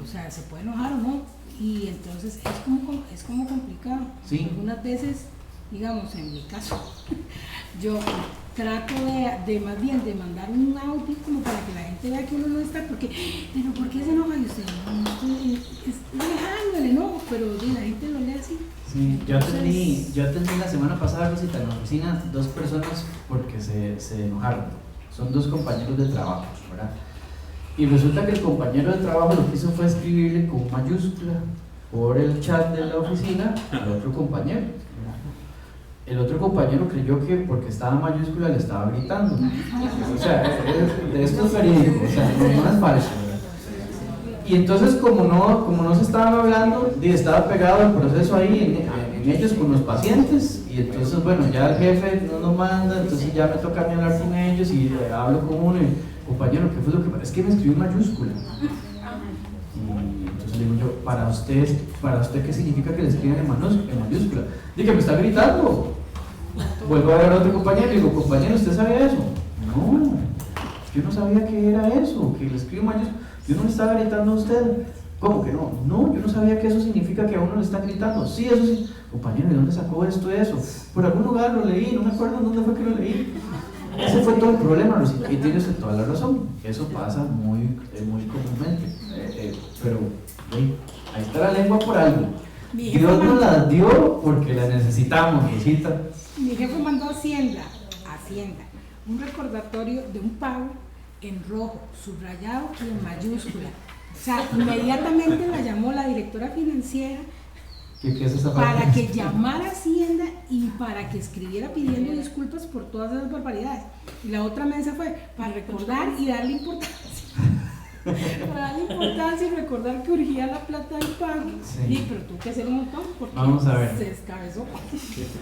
o sea, se puede enojar o no, y entonces es como complicado. Sí. Algunas veces digamos, en mi caso, yo trato de más bien de mandar un audio como para que la gente vea que uno no está, porque, pero ¿por qué se enoja usted? No, es lejano el enojo, pero la gente lo lee así. Sí, yo atendí la semana pasada, Rosita, en la oficina 2 personas porque se enojaron. Son 2 compañeros de trabajo, ¿verdad? Y resulta que el compañero de trabajo lo que hizo fue escribirle con mayúscula por el chat de la oficina al otro compañero. El otro compañero creyó que porque estaba en mayúscula le estaba gritando. O sea, esto es verídico, o sea, no es falso. Y entonces como no se estaban hablando, estaba pegado el proceso ahí en ellos con los pacientes, y entonces bueno, ya el jefe no nos manda, entonces ya me toca a mí hablar con ellos y hablo con uno y, compañero, ¿qué fue lo que pasa? Es que me escribió en mayúscula. Y entonces le digo yo, para usted ¿qué significa que le escriban en mayúscula? Dije, me está gritando. Vuelvo a ver a otro compañero y digo, compañero, ¿usted sabía eso? No, yo no sabía que era eso, que le escribo en mayúscula. Yo no le estaba gritando a usted. ¿Cómo que no? No, yo no sabía que eso significa que a uno le están gritando. Sí, eso sí. Compañero, ¿de dónde sacó esto eso? Por algún lugar lo leí, no me acuerdo dónde fue que lo leí. Ese fue todo el problema, Rosita, y tienes toda la razón. Eso pasa muy comúnmente. Pero ahí está la lengua por algo. Dios nos la dio porque la necesitamos, Rosita. Mi jefe mandó a Hacienda, un recordatorio de un pago en rojo, subrayado y en mayúscula. O sea, inmediatamente la llamó la directora financiera para que llamara a Hacienda y para que escribiera pidiendo disculpas por todas esas barbaridades. Y la otra mesa fue para recordar y darle importancia. Para darle importancia y recordar que urgía la plata del pago. Sí. Y pero tuvo que hacer un montón porque vamos a ver. Se descabezó.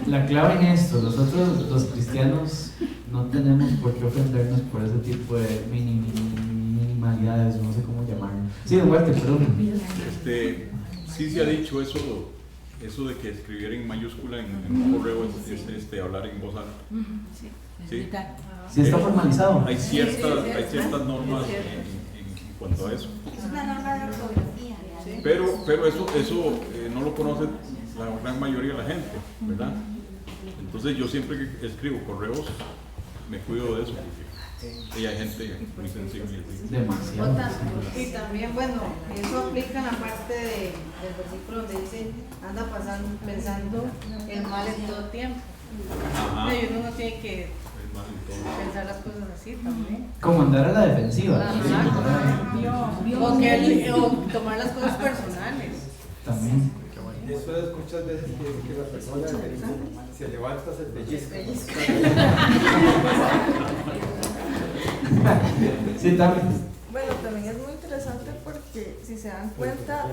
La clave en esto, nosotros los cristianos no tenemos por qué ofendernos por ese tipo de minimalidades, no sé cómo llamarlo. Sí, don Walter, perdón. Sí se ha dicho eso de que escribir en mayúscula en un correo es hablar en voz alta. Sí. Sí. Sí, está formalizado. Hay ciertas normas en cuanto a eso. Es una norma de ortografía. Pero eso no lo conoce la gran mayoría de la gente, ¿verdad? Entonces yo siempre que escribo correos me cuido de eso porque hay gente muy sensible. Demasiado. Y también, bueno, eso aplica en la parte del versículo donde dice, anda pensando el mal en todo tiempo. Ajá. Y uno no tiene que pensar las cosas así también. Como andar a la defensiva. O tomar las cosas personales. También. Eso es muchas veces que la persona se levanta, se pellizca. Sí, también. Bueno, también es muy interesante porque si se dan cuenta,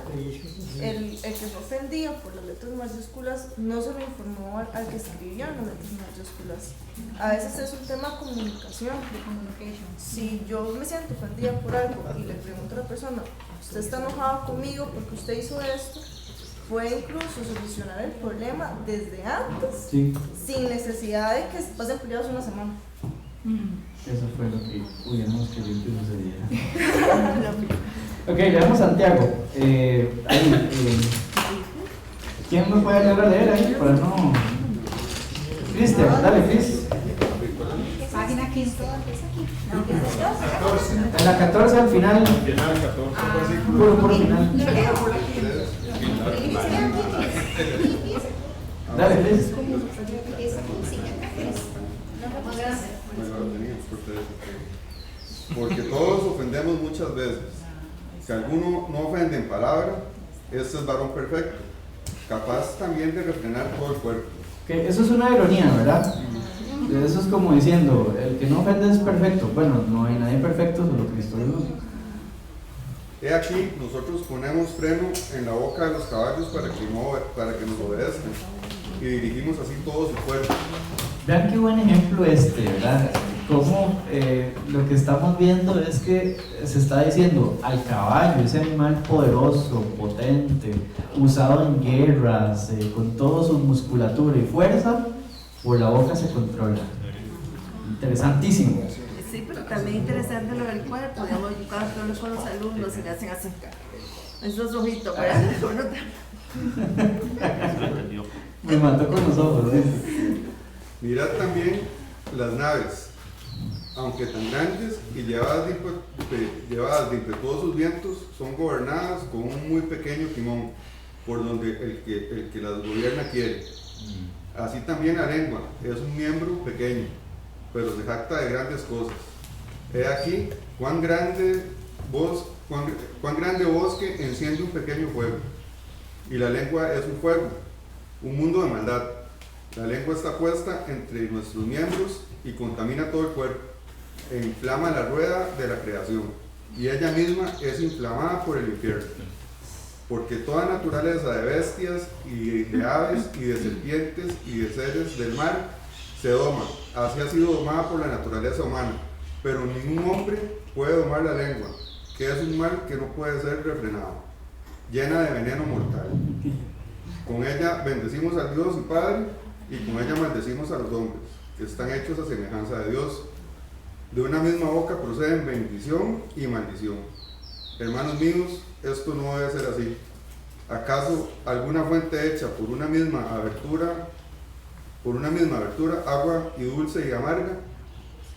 el que fue ofendido por las letras mayúsculas no se lo informó al que escribía las letras mayúsculas. A veces es un tema de comunicación. Si yo me siento ofendida por algo y le pregunto a la persona, ¿usted está enojado conmigo porque usted hizo esto? Puede incluso solucionar el problema desde antes, sí, sin necesidad de que pasen peleados una semana. Eso fue lo que hubiéramos querido que sucediera. Ok, le damos a Santiago. ¿Quién me puede ayudar a leer ahí? Para no. Cristian, dale, Cris. Página 15. En la 14 al final. Final 14. Puro final. Dale, Cris. Porque todos ofendemos muchas veces. Si alguno no ofende en palabra, este es varón perfecto, capaz también de refrenar todo el cuerpo. Que eso es una ironía, ¿verdad? Eso es como diciendo, el que no ofende es perfecto. Bueno, no hay nadie perfecto, solo Cristo Jesús. He aquí, nosotros ponemos freno en la boca de los caballos para que nos obedezcan, y dirigimos así todo su cuerpo. Vean qué buen ejemplo ¿verdad? Como lo que estamos viendo es que se está diciendo al caballo, ese animal poderoso, potente, usado en guerras, con toda su musculatura y fuerza, por la boca se controla. Interesantísimo. Sí, pero también interesante lo del cuerpo. Digamos, yo cuando hablo con los alumnos y le hacen así, esos ojitos, ¿verdad? Se lo entendió. Me mató con los ojos, dice. Mirad también las naves, aunque tan grandes y llevadas de impetuosos vientos, son gobernadas con un muy pequeño timón, por donde el que las gobierna quiere. Así también la lengua es un miembro pequeño, pero se jacta de grandes cosas. He aquí cuán grande bosque enciende un pequeño fuego. Y la lengua es un fuego, un mundo de maldad. La lengua está puesta entre nuestros miembros y contamina todo el cuerpo, e inflama la rueda de la creación, y ella misma es inflamada por el infierno. Porque toda naturaleza de bestias y de aves y de serpientes y de seres del mar se doma, así ha sido domada por la naturaleza humana, pero ningún hombre puede domar la lengua, que es un mal que no puede ser refrenado, llena de veneno mortal. Con ella bendecimos al Dios y Padre, y con ella maldecimos a los hombres, que están hechos a semejanza de Dios. De una misma boca proceden bendición y maldición. Hermanos míos, esto no debe ser así. ¿Acaso alguna fuente hecha por una misma abertura, agua y dulce y amarga?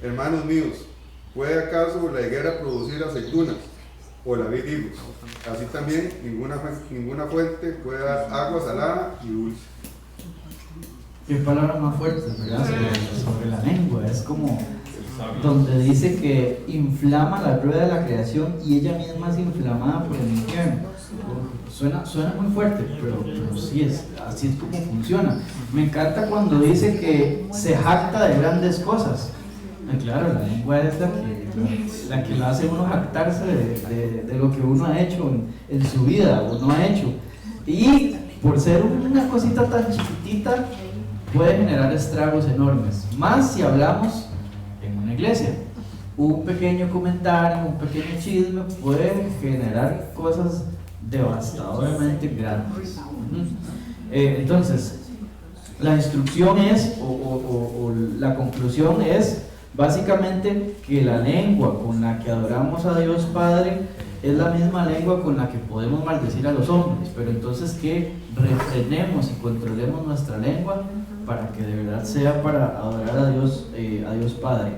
Hermanos míos, ¿puede acaso la higuera producir aceitunas o la vid higos? Así también ninguna fuente puede dar agua salada y dulce. Qué palabra más fuerte, ¿verdad? Sobre la lengua, es como donde dice que inflama la rueda de la creación y ella misma es inflamada por el infierno. Suena muy fuerte, pero sí así es como funciona. Me encanta cuando dice que se jacta de grandes cosas. Claro, la lengua es la que lo hace uno jactarse de lo que uno ha hecho en su vida o no ha hecho. Y por ser una cosita tan chiquitita, puede generar estragos enormes, más si hablamos en una iglesia. Un pequeño comentario, un pequeño chisme puede generar cosas devastadoramente grandes. Entonces, la instrucción es, o la conclusión es, básicamente que la lengua con la que adoramos a Dios Padre es la misma lengua con la que podemos maldecir a los hombres, pero entonces que refrenemos y controlemos nuestra lengua para que de verdad sea para adorar a Dios Padre.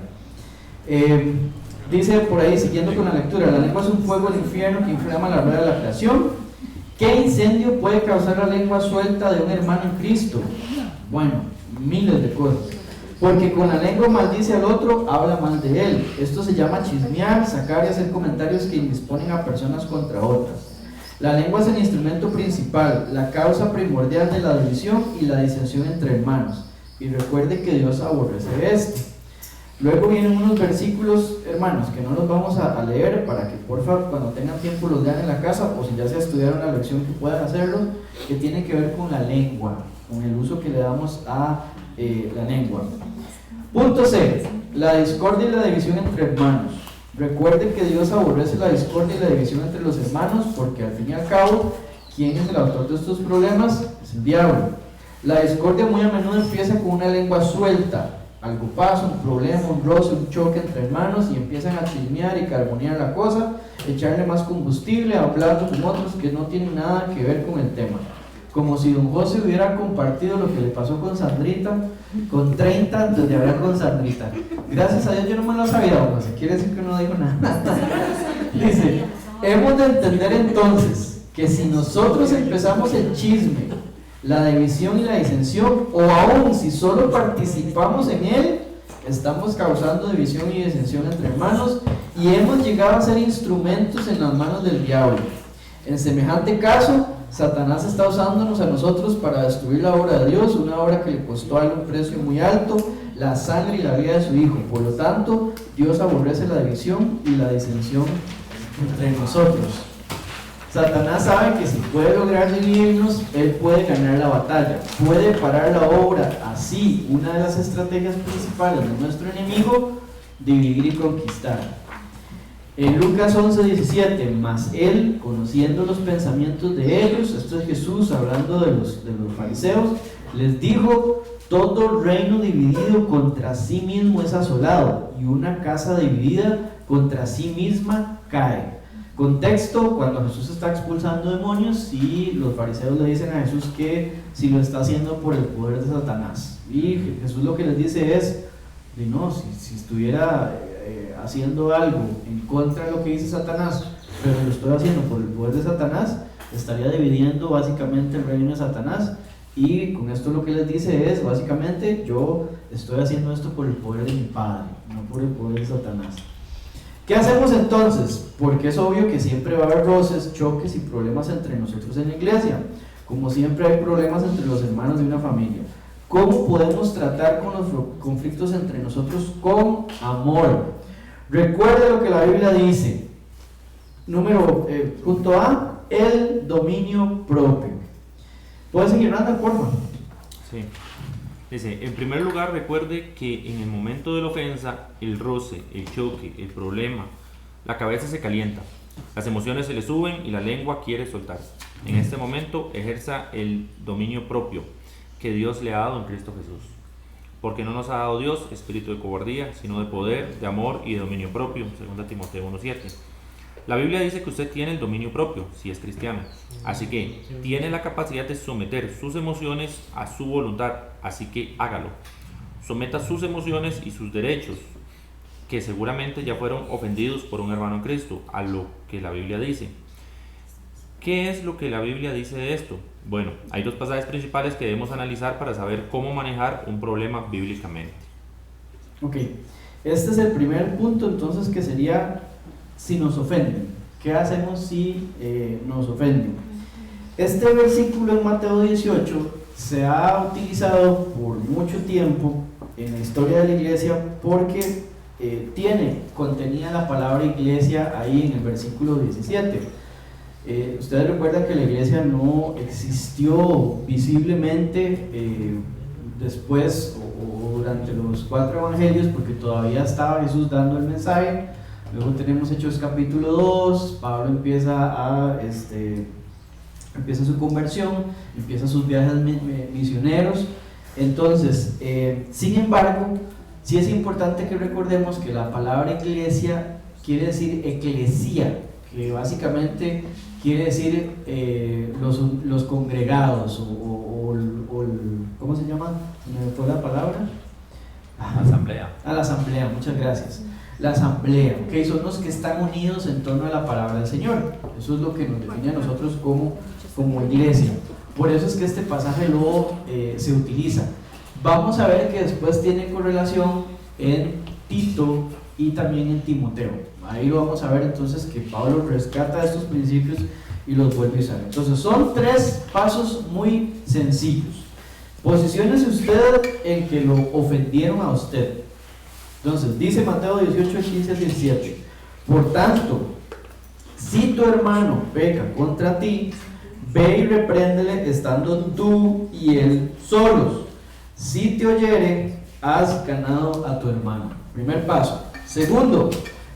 Dice por ahí, siguiendo con la lectura, la lengua es un fuego del infierno que inflama la rueda de la creación. ¿Qué incendio puede causar la lengua suelta de un hermano en Cristo? Bueno, miles de cosas. Porque con la lengua maldice al otro, habla mal de él. Esto se llama chismear, sacar y hacer comentarios que indisponen a personas contra otras. La lengua es el instrumento principal, la causa primordial de la división y la disensión entre hermanos. Y recuerde que Dios aborrece esto. Luego vienen unos versículos, hermanos, que no los vamos a leer para que por favor cuando tengan tiempo los lean en la casa, o si ya se estudiaron la lección que puedan hacerlo, que tienen que ver con la lengua, con el uso que le damos a la lengua. Punto C, la discordia y la división entre hermanos. Recuerden que Dios aborrece la discordia y la división entre los hermanos, porque al fin y al cabo, ¿quién es el autor de estos problemas? Es el diablo. La discordia muy a menudo empieza con una lengua suelta. Algo pasa, un problema, un roce, un choque entre hermanos y empiezan a chismear y carbonear la cosa, echarle más combustible, hablando con otros que no tienen nada que ver con el tema. Como si don José hubiera compartido lo que le pasó con Sandrita, con 30 antes de hablar con Sandrita. Gracias a Dios yo no me lo sabía, don José, quiere decir que no digo nada. Dice, hemos de entender entonces que si nosotros empezamos el chisme, la división y la disensión, o aún si solo participamos en él, estamos causando división y disensión entre hermanos y hemos llegado a ser instrumentos en las manos del diablo. En semejante caso, Satanás está usándonos a nosotros para destruir la obra de Dios, una obra que le costó a él un precio muy alto, la sangre y la vida de su Hijo. Por lo tanto, Dios aborrece la división y la disensión entre nosotros. Satanás sabe que si puede lograr dividirnos, él puede ganar la batalla, puede parar la obra. Así, una de las estrategias principales de nuestro enemigo, dividir y conquistar. En Lucas 11:17, mas él, conociendo los pensamientos de ellos, esto es Jesús hablando de los fariseos, les dijo, todo reino dividido contra sí mismo es asolado, y una casa dividida contra sí misma cae. Contexto, cuando Jesús está expulsando demonios y los fariseos le dicen a Jesús que si lo está haciendo por el poder de Satanás. Y Jesús lo que les dice es, no, si estuviera haciendo algo en contra de lo que dice Satanás, pero lo estoy haciendo por el poder de Satanás, estaría dividiendo básicamente el reino de Satanás. Y con esto lo que les dice es, básicamente, yo estoy haciendo esto por el poder de mi Padre, no por el poder de Satanás. ¿Qué hacemos entonces? Porque es obvio que siempre va a haber roces, choques y problemas entre nosotros en la iglesia. Como siempre hay problemas entre los hermanos de una familia. ¿Cómo podemos tratar con los conflictos entre nosotros? Con amor. Recuerde lo que la Biblia dice. Punto A, el dominio propio. ¿Puedes seguir, Randall, por favor? Sí. Dice, en primer lugar, recuerde que en el momento de la ofensa, el roce, el choque, el problema, la cabeza se calienta, las emociones se le suben y la lengua quiere soltar. En este momento, ejerza el dominio propio que Dios le ha dado en Cristo Jesús. Porque no nos ha dado Dios espíritu de cobardía, sino de poder, de amor y de dominio propio. 2 Timoteo 1:7. La Biblia dice que usted tiene el dominio propio, si es cristiano. Así que tiene la capacidad de someter sus emociones a su voluntad. Así que hágalo. Someta sus emociones y sus derechos, que seguramente ya fueron ofendidos por un hermano en Cristo, a lo que la Biblia dice. ¿Qué es lo que la Biblia dice de esto? Bueno, hay dos pasajes principales que debemos analizar para saber cómo manejar un problema bíblicamente. Ok, este es el primer punto entonces, que sería si nos ofenden. ¿Qué hacemos si nos ofenden? Este versículo en Mateo 18 se ha utilizado por mucho tiempo en la historia de la iglesia porque contenía la palabra iglesia ahí en el versículo 17. Ustedes recuerdan que la iglesia no existió visiblemente después o durante los 4 evangelios, porque todavía estaba Jesús dando el mensaje. Luego tenemos Hechos capítulo 2, Pablo empieza su conversión, empieza sus viajes misioneros. Entonces, sin embargo, sí es importante que recordemos que la palabra iglesia quiere decir eclesía, que básicamente quiere decir los congregados ¿cómo se llama? ¿Me fue la palabra? Asamblea. La asamblea, muchas gracias. La asamblea, ¿okay? Son los que están unidos en torno a la palabra del Señor. Eso es lo que nos define a nosotros como iglesia. Por eso es que este pasaje luego se utiliza. Vamos a ver que después tiene correlación en Tito y también en Timoteo. Ahí lo vamos a ver entonces, que Pablo rescata estos principios y los vuelve a usar. Entonces son 3 pasos muy sencillos. Posiciónese usted en que lo ofendieron a usted. Entonces dice Mateo 18, 15 al 17: por tanto, si tu hermano peca contra ti, ve y repréndele estando tú y él solos. Si te oyere, has ganado a tu hermano. Primer paso. Segundo,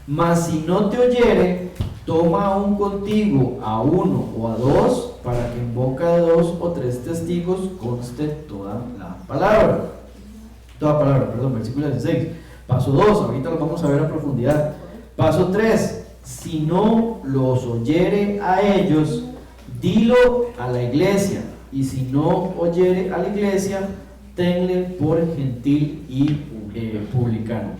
mas si no te oyere, toma aún contigo a 1 o a 2, para que en boca de 2 o 3 testigos conste toda palabra, versículo 16. Paso 2, ahorita lo vamos a ver a profundidad. Paso 3, si no los oyere a ellos, dilo a la iglesia, y si no oyere a la iglesia, tenle por gentil y publicano.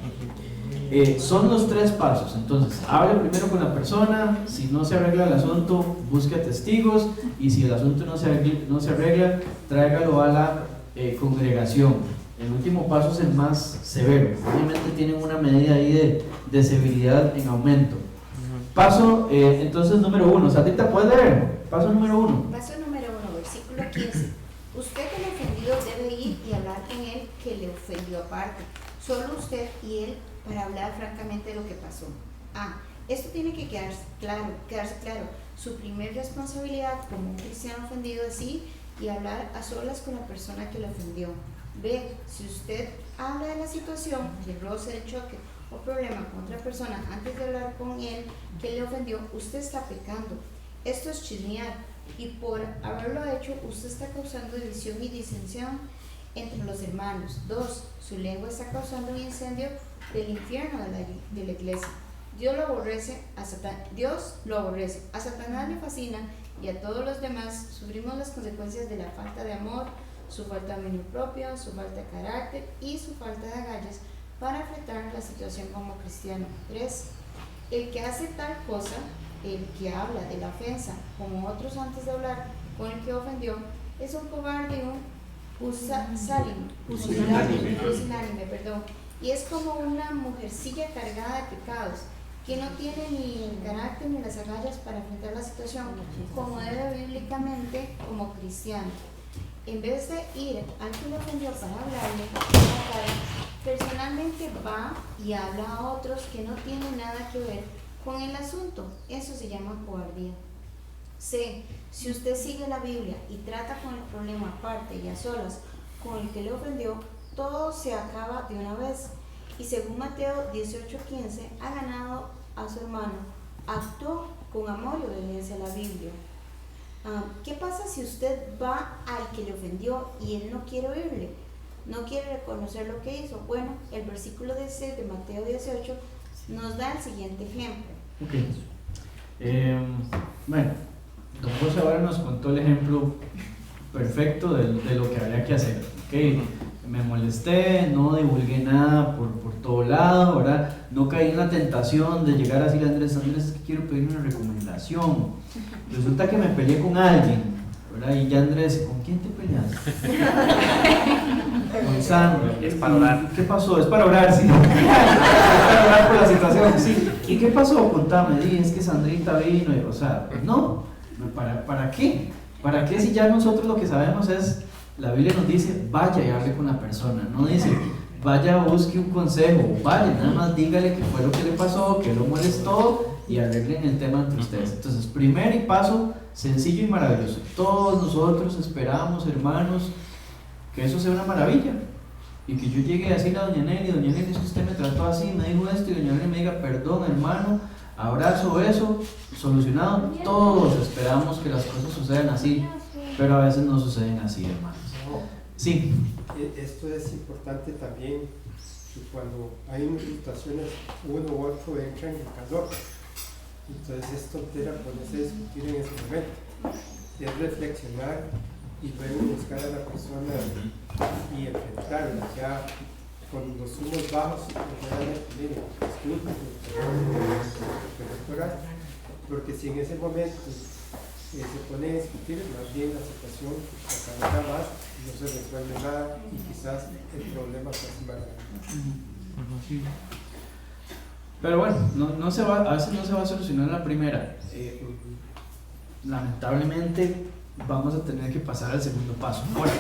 Son los 3 pasos. Entonces, hable primero con la persona. Si no se arregla el asunto, busque a testigos, y si el asunto no se arregla, tráigalo a la congregación. El último paso es el más severo. Obviamente tienen una medida ahí de severidad en aumento. Paso entonces número 1. Satita, ¿puedes leer? Paso número 1. Paso número 1, versículo 15. Usted, el ofendido, debe ir y hablar con él que le ofendió aparte. Solo usted y él, para hablar francamente de lo que pasó. Esto tiene que quedarse claro. Su primer responsabilidad como un cristiano ofendido es ir y hablar a solas con la persona que le ofendió. B, si usted habla de la situación, del roce, del choque o problema con otra persona antes de hablar con él que le ofendió, usted está pecando. Esto es chismear, y por haberlo hecho, usted está causando división y disensión entre los hermanos. 2, su lengua está causando un incendio del infierno de la iglesia. Dios lo aborrece, a Satanás le fascina y a todos los demás sufrimos las consecuencias de la falta de amor, su falta de dominio propio, su falta de carácter y su falta de agallas para enfrentar la situación como cristiano. 3. El que hace tal cosa, el que habla de la ofensa como otros antes de hablar con el que ofendió, es un cobarde y un pusilánime, y es como una mujercilla cargada de pecados, que no tiene ni el carácter ni las agallas para enfrentar la situación como debe bíblicamente como cristiano. En vez de ir al que lo ofendió para hablarle, personalmente va y habla a otros que no tienen nada que ver con el asunto. Eso se llama cobardía. C. Si usted sigue la Biblia y trata con el problema aparte y a solas con el que le ofendió, todo se acaba de una vez. Y según Mateo 18:15, ha ganado a su hermano, actuó con amor y obediencia a la Biblia. ¿Qué pasa si usted va al que le ofendió y él no quiere oírle? No quiere reconocer lo que hizo. Bueno, el versículo 16 de Mateo 18 nos da el siguiente ejemplo. Bueno, don José ahora nos contó el ejemplo perfecto de lo que había que hacer. Me molesté, no divulgué nada por todo lado, ¿verdad? No caí en la tentación de llegar a decirle a Andrés, es que quiero pedir una recomendación. Resulta que me peleé con alguien, ¿verdad? Y ya Andrés, ¿con quién te peleaste? Con Sandra. Es para orar. ¿Qué pasó? Es para orar, sí. Es para orar por la situación, sí. ¿Y qué pasó? Contame, es que Sandrita vino, o sea, no, ¿para qué? ¿Para qué si ya nosotros lo que sabemos es, la Biblia nos dice, vaya y hable con la persona, no dice, vaya, busque un consejo, vaya, nada más dígale qué fue lo que le pasó, qué lo molestó y arreglen el tema entre ustedes. Entonces, primer y paso sencillo y maravilloso. Todos nosotros esperamos, hermanos, que eso sea una maravilla y que yo llegue a decirle a doña Nelly, es que usted me trató así, me dijo esto, y doña Nelly me diga, perdón hermano, abrazo eso, solucionado. Todos esperamos que las cosas sucedan así, pero a veces no suceden así, hermanos. Sí. Esto es importante también, que cuando hay muchas situaciones, uno u otro entra en el calor. Entonces es tontera ponerse a discutir en ese momento. Es reflexionar y luego buscar a la persona y enfrentarla ya con los humos bajos, porque si en ese momento se pone a discutir, más bien la situación se acarga más, no se resuelve nada y quizás el problema se hace más grande. Pero bueno, a veces no se va a solucionar la primera. Lamentablemente vamos a tener que pasar al segundo paso. Ahora,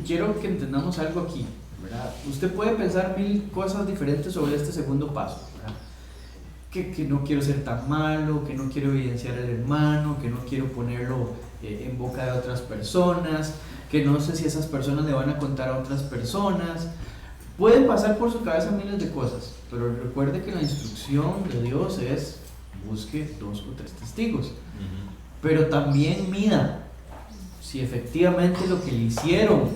quiero que entendamos algo aquí, ¿verdad? Usted puede pensar 1000 cosas diferentes sobre este segundo paso, ¿verdad? Que no quiero ser tan malo, que no quiero evidenciar al hermano, que no quiero ponerlo en boca de otras personas, que no sé si esas personas le van a contar a otras personas. Pueden pasar por su cabeza miles de cosas, pero recuerde que la instrucción de Dios es busque 2 o 3 testigos. Pero también mida si efectivamente lo que le hicieron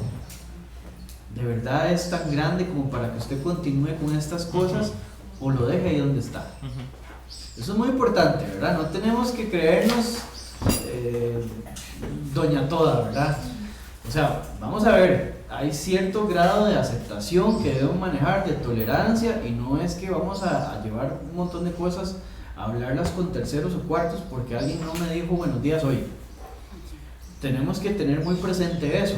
de verdad es tan grande como para que usted continúe con estas cosas o lo deje ahí donde está. Eso es muy importante, ¿verdad? No tenemos que creernos doña toda, ¿verdad? O sea, vamos a ver, hay cierto grado de aceptación que debemos manejar, de tolerancia, y no es que vamos a llevar un montón de cosas a hablarlas con terceros o cuartos porque alguien no me dijo buenos días hoy. Tenemos que tener muy presente eso,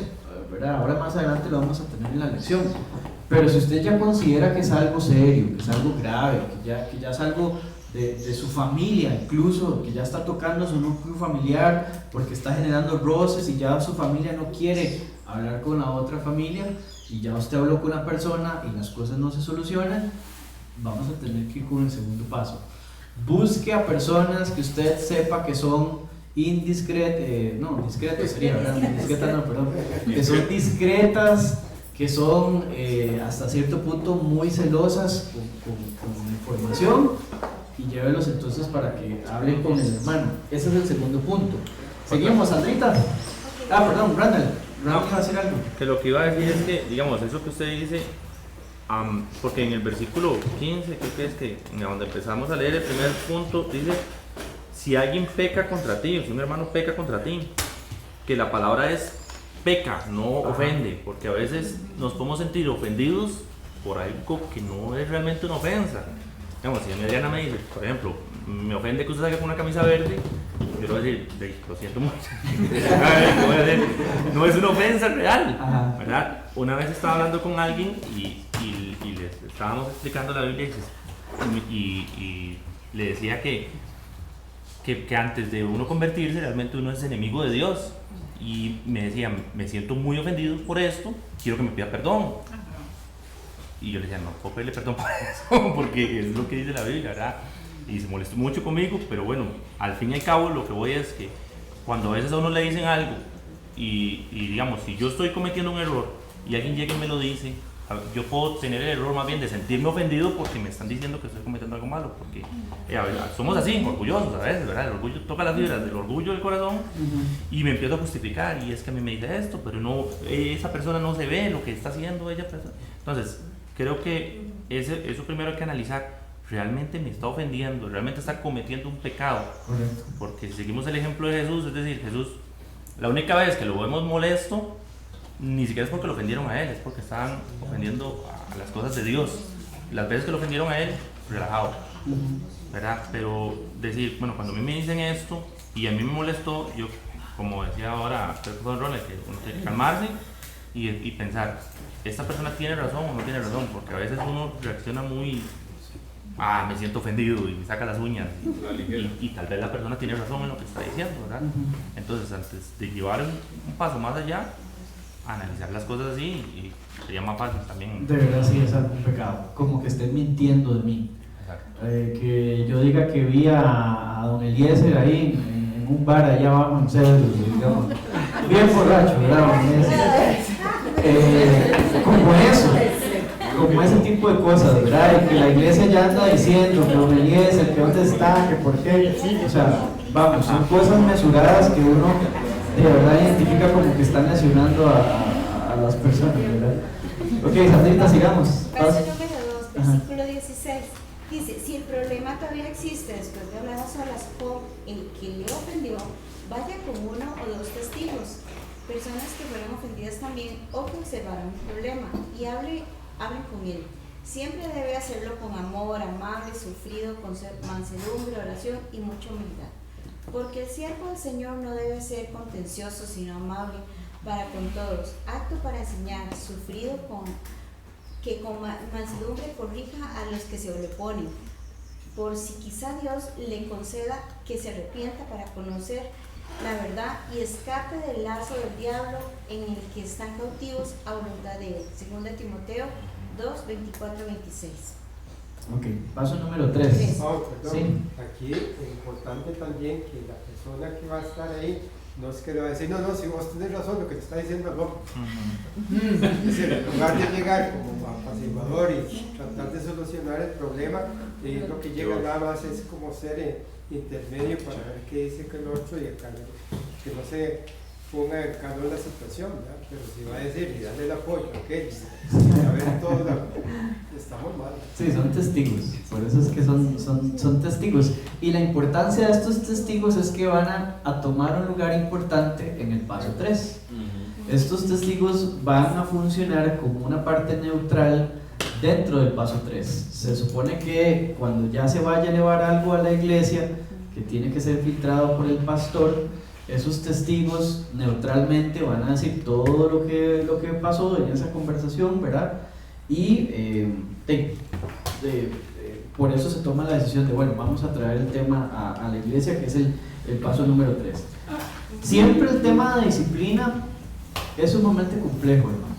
¿verdad? Ahora más adelante lo vamos a tener en la lección. Pero si usted ya considera que es algo serio, que es algo grave, que ya es algo de su familia, incluso que ya está tocando su núcleo familiar porque está generando roces y ya su familia no quiere hablar con la otra familia y ya usted habló con una persona y las cosas no se solucionan, vamos a tener que ir con el segundo paso. Busque a personas que usted sepa que son discretas sería, ¿verdad? Indiscretas no, perdón, que son discretas, que son hasta cierto punto muy celosas con información, y llévelos entonces para que hablen con el hermano. Ese es el segundo punto. Seguimos, Sandrita. Perdón, Randall iba a decir algo. Que lo que iba a decir es que, digamos, eso que usted dice, Porque en el versículo 15, creo que es que donde empezamos a leer el primer punto, dice, si alguien peca contra ti, o si un hermano peca contra ti, que la palabra es peca, no ofende, porque a veces nos podemos sentir ofendidos por algo que no es realmente una ofensa. Digamos, si Adriana me dice, por ejemplo, me ofende que usted salga con una camisa verde, yo le voy a decir, lo siento mucho. No es una ofensa real, ¿verdad? Una vez estaba hablando con alguien y les estábamos explicando la Biblia y le decía que antes de uno convertirse, realmente uno es enemigo de Dios. Y me decía, me siento muy ofendido por esto, quiero que me pida perdón. Y yo le decía, no puedo pedirle perdón por eso, porque es lo que dice la Biblia, ¿verdad? Y se molestó mucho conmigo, pero bueno, al fin y al cabo lo que voy es que cuando a veces a uno le dicen algo y digamos, si yo estoy cometiendo un error y alguien llega y me lo dice, yo puedo tener el error más bien de sentirme ofendido porque me están diciendo que estoy cometiendo algo malo, porque somos así, orgullosos a veces, ¿verdad? El orgullo toca las fibras del orgullo del corazón y me empiezo a justificar, y es que a mí me dice esto, pero no, esa persona no se ve lo que está haciendo ella. Entonces, creo que eso primero hay que analizar. ¿Realmente me está ofendiendo? ¿Realmente está cometiendo un pecado? Correcto. Porque si seguimos el ejemplo de Jesús, es decir, Jesús, la única vez que lo vemos molesto, ni siquiera es porque lo ofendieron a él, es porque estaban ofendiendo a las cosas de Dios. Las veces que lo ofendieron a él, relajado, ¿verdad? Pero decir, bueno, cuando a mí me dicen esto y a mí me molestó, yo, como decía ahora Ron, que uno tiene que calmarse y pensar, ¿esta persona tiene razón o no tiene razón? Porque a veces uno reacciona muy, me siento ofendido y me saca las uñas y tal vez la persona tiene razón en lo que está diciendo, ¿verdad? Entonces, antes de llevar un paso más allá, analizar las cosas así, y sería más fácil también. De verdad sí es algún pecado, como que estén mintiendo de mí. Que yo diga que vi a don Eliezer ahí en un bar allá abajo en Cedros, digamos, bien borracho, ¿verdad? Como eso, como ese tipo de cosas, ¿verdad? Y que la iglesia ya anda diciendo que don Eliezer, que dónde está, que por qué, o sea, vamos, son cosas mesuradas que uno de verdad identifica como que están lesionando a las personas, ¿verdad? Ok, Sandrita, sigamos. Verso número 2, versículo 16. Dice, si el problema todavía existe después de hablar a solas con el que le ofendió, vaya con uno o dos testigos, personas que fueron ofendidas también o que observaron el problema, y hablen con él. Siempre debe hacerlo con amor, amable, sufrido, con mansedumbre, oración y mucha humildad. Porque el siervo del Señor no debe ser contencioso, sino amable para con todos, apto para enseñar, sufrido, que con mansedumbre corrija a los que se le oponen, por si quizá Dios le conceda que se arrepienta para conocer la verdad y escape del lazo del diablo en el que están cautivos a voluntad de él. 2 Timoteo 2, 24, 26. Ok, paso número 3. Sí. Aquí es importante también que la persona que va a estar ahí no es que le va a decir, no, si vos tenés razón, lo que te está diciendo no. Es decir, en lugar de llegar como apaciguador y tratar de solucionar el problema, lo que llega nada más es como ser intermedio para ver qué dice que el otro y que no se ponga en calor la situación, ¿verdad? Pero si va a decir y darle el apoyo a aquel, a ver todo, estamos mal. Sí, son testigos, por eso es que son testigos. Y la importancia de estos testigos es que van a tomar un lugar importante en el paso 3. Estos testigos van a funcionar como una parte neutral dentro del paso 3. Se supone que cuando ya se vaya a elevar algo a la iglesia, que tiene que ser filtrado por el pastor, esos testigos neutralmente van a decir todo lo que pasó en esa conversación, ¿verdad? Y por eso se toma la decisión de, bueno, vamos a traer el tema a la iglesia, que es el paso número 3. Siempre el tema de disciplina es sumamente complejo, hermano.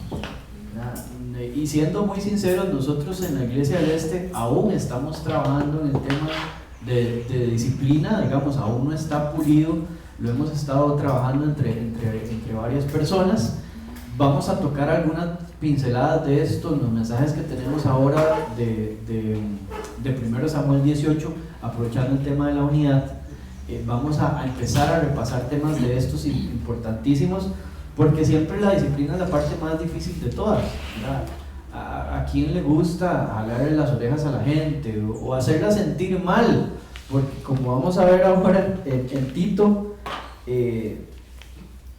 Y siendo muy sinceros, nosotros en la Iglesia del Este aún estamos trabajando en el tema de disciplina, digamos, aún no está pulido, lo hemos estado trabajando entre varias personas. Vamos a tocar algunas pinceladas de esto en los mensajes que tenemos ahora de 1 Samuel 18, aprovechando el tema de la unidad. Vamos a empezar a repasar temas de estos importantísimos, porque siempre la disciplina es la parte más difícil de todas, ¿verdad? ¿a quién le gusta jalarle las orejas a la gente o hacerla sentir mal? Porque como vamos a ver ahora en Tito,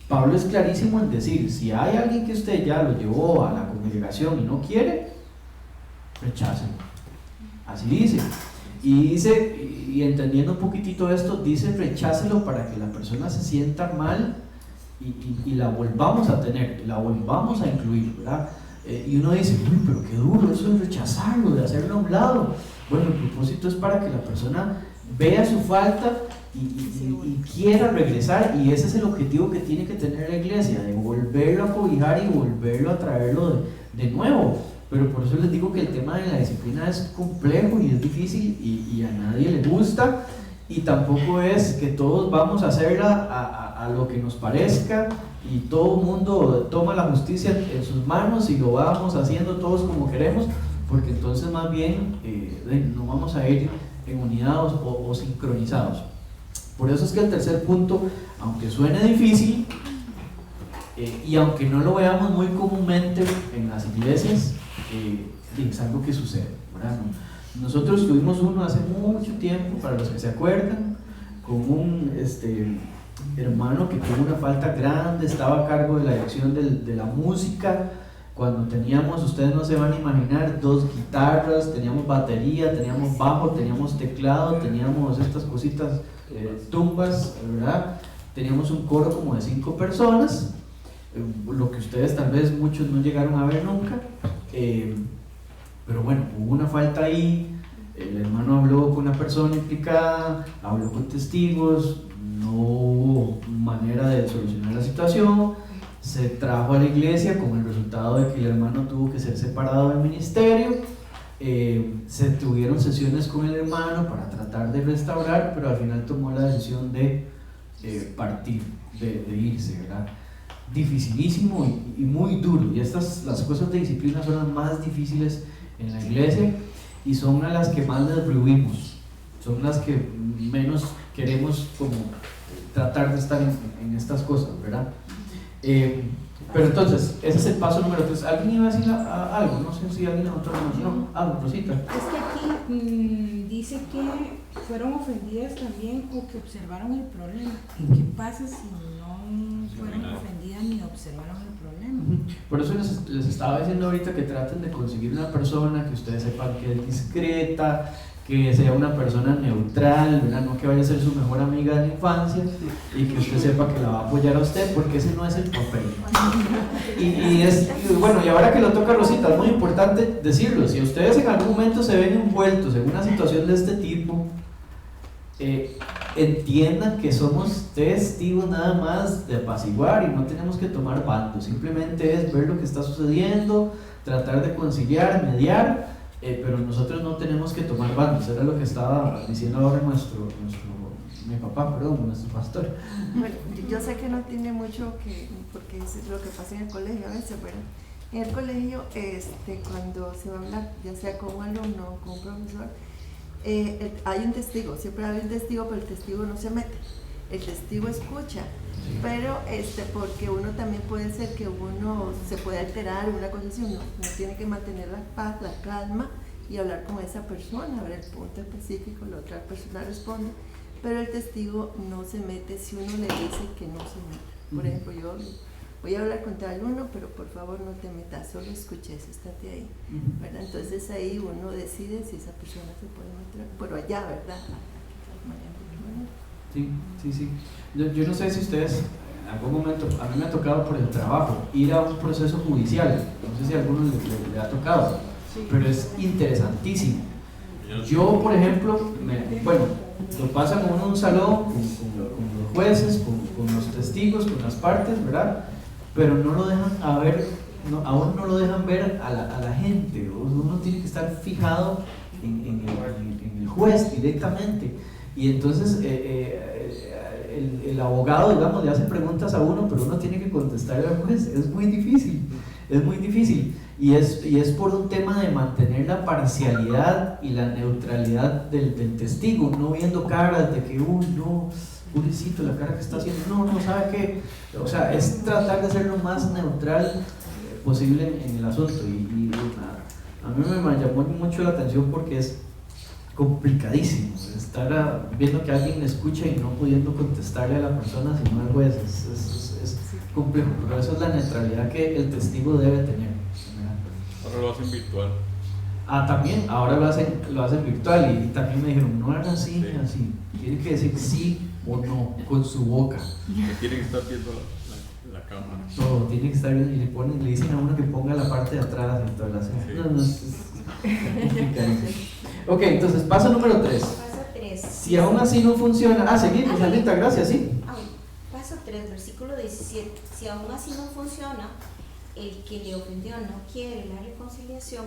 Pablo es clarísimo en decir, si hay alguien que usted ya lo llevó a la congregación y no quiere, rechácenlo. Así dice. Y dice, y entendiendo un poquitito esto, dice rechácelo para que la persona se sienta mal y la volvamos a tener, la volvamos a incluir, ¿verdad? Y uno dice, uy, pero qué duro eso de rechazarlo, de hacerlo a un lado. Bueno, el propósito es para que la persona vea su falta y quiera regresar, y ese es el objetivo que tiene que tener la iglesia, de volverlo a cobijar y volverlo a traerlo de nuevo. Pero por eso les digo que el tema de la disciplina es complejo y es difícil y a nadie le gusta, y tampoco es que todos vamos a hacerla a lo que nos parezca y todo el mundo toma la justicia en sus manos y lo vamos haciendo todos como queremos, porque entonces más bien no vamos a ir en unidad o sincronizados. Por eso es que el tercer punto, aunque suene difícil y aunque no lo veamos muy comúnmente en las iglesias, es algo que sucede, ¿verdad? Nosotros tuvimos uno hace mucho tiempo, para los que se acuerdan, con un hermano que tuvo una falta grande, estaba a cargo de la dirección de la música, cuando teníamos, ustedes no se van a imaginar, 2 guitarras, teníamos batería, teníamos bajo, teníamos teclado, teníamos estas cositas, tumbas, ¿verdad? Teníamos un coro como de 5 personas, lo que ustedes tal vez muchos no llegaron a ver nunca, pero bueno, hubo una falta ahí, el hermano habló con una persona implicada, habló con testigos, no hubo manera de solucionar la situación, se trajo a la iglesia con el resultado de que el hermano tuvo que ser separado del ministerio, se tuvieron sesiones con el hermano para tratar de restaurar, pero al final tomó la decisión de partir, de irse, ¿verdad? Dificilísimo y muy duro, y las cosas de disciplina son las más difíciles en la iglesia y son a las que más les rehuimos, son las que menos queremos como tratar de estar en estas cosas, ¿verdad? Pero entonces, ese es el paso número 3. ¿Alguien iba a decir algo? No sé si alguien otro no. Algo, Rosita. Es que aquí dice que fueron ofendidas también o que observaron el problema. ¿Y qué pasa si no fueron ofendidas ni observaron el problema? Por eso les estaba diciendo ahorita que traten de conseguir una persona que ustedes sepan que es discreta, que sea una persona neutral, ¿verdad? No que vaya a ser su mejor amiga de la infancia y que usted sepa que la va a apoyar a usted, porque ese no es el papel. Y bueno, y ahora que lo toca Rosita, es muy importante decirlo: si ustedes en algún momento se ven envueltos en una situación de este tipo, entiendan que somos testigos nada más de apaciguar y no tenemos que tomar bando, simplemente es ver lo que está sucediendo, tratar de conciliar, mediar, pero nosotros no tenemos que tomar bandos. Era lo que estaba diciendo ahora mi papá, perdón, nuestro pastor. Bueno, yo sé que no tiene mucho que, porque es lo que pasa en el colegio a veces, ¿verdad? En el colegio, cuando se va a hablar, ya sea con un alumno o con un profesor, hay un testigo, siempre hay un testigo, pero el testigo no se mete, el testigo escucha, pero porque uno también puede ser que uno se puede alterar, una cosa así, uno tiene que mantener la paz, la calma y hablar con esa persona, ver el punto específico, la otra persona responde, pero el testigo no se mete si uno le dice que no se mete. Por ejemplo, yo voy a hablar con tal uno, pero por favor no te metas, solo escuches, estate ahí, ¿verdad? Entonces ahí uno decide si esa persona se puede meter, pero allá, ¿verdad? Sí. Yo no sé si ustedes, en algún momento, a mí me ha tocado por el trabajo ir a un proceso judicial, no sé si a alguno le ha tocado, pero es interesantísimo. Yo, por ejemplo, lo pasan uno en un salón con los jueces, con los testigos, con las partes, ¿verdad? Pero no lo dejan aún no lo dejan ver a la gente, uno tiene que estar fijado en el juez directamente, y entonces el abogado, digamos, le hace preguntas a uno, pero uno tiene que contestarle al juez. Es muy difícil, y es por un tema de mantener la parcialidad y la neutralidad del testigo, no viendo caras de que, no, pobrecito, la cara que está haciendo, no, ¿sabe qué? O sea, es tratar de ser lo más neutral posible en el asunto, y A mí me llamó mucho la atención porque es complicadísimo estar viendo que alguien me escucha y no pudiendo contestarle a la persona, sino algo es complejo, pero eso es la neutralidad que el testigo debe tener. Ahora lo hacen virtual. También, ahora lo hacen virtual y también me dijeron, no hagan así, así, tienen que decir sí o no con su boca. Tienen que estar viendo la cámara. Todo, tienen que estar viendo y le dicen a uno que ponga la parte de atrás y todo el asunto. Sí. No, es complicadísimo. Ok, entonces paso número 3. Paso 3. Si aún así no funciona, seguimos, Anita, gracias, sí. Paso 3, versículo 17. Si aún así no funciona, el que le ofendió no quiere la reconciliación,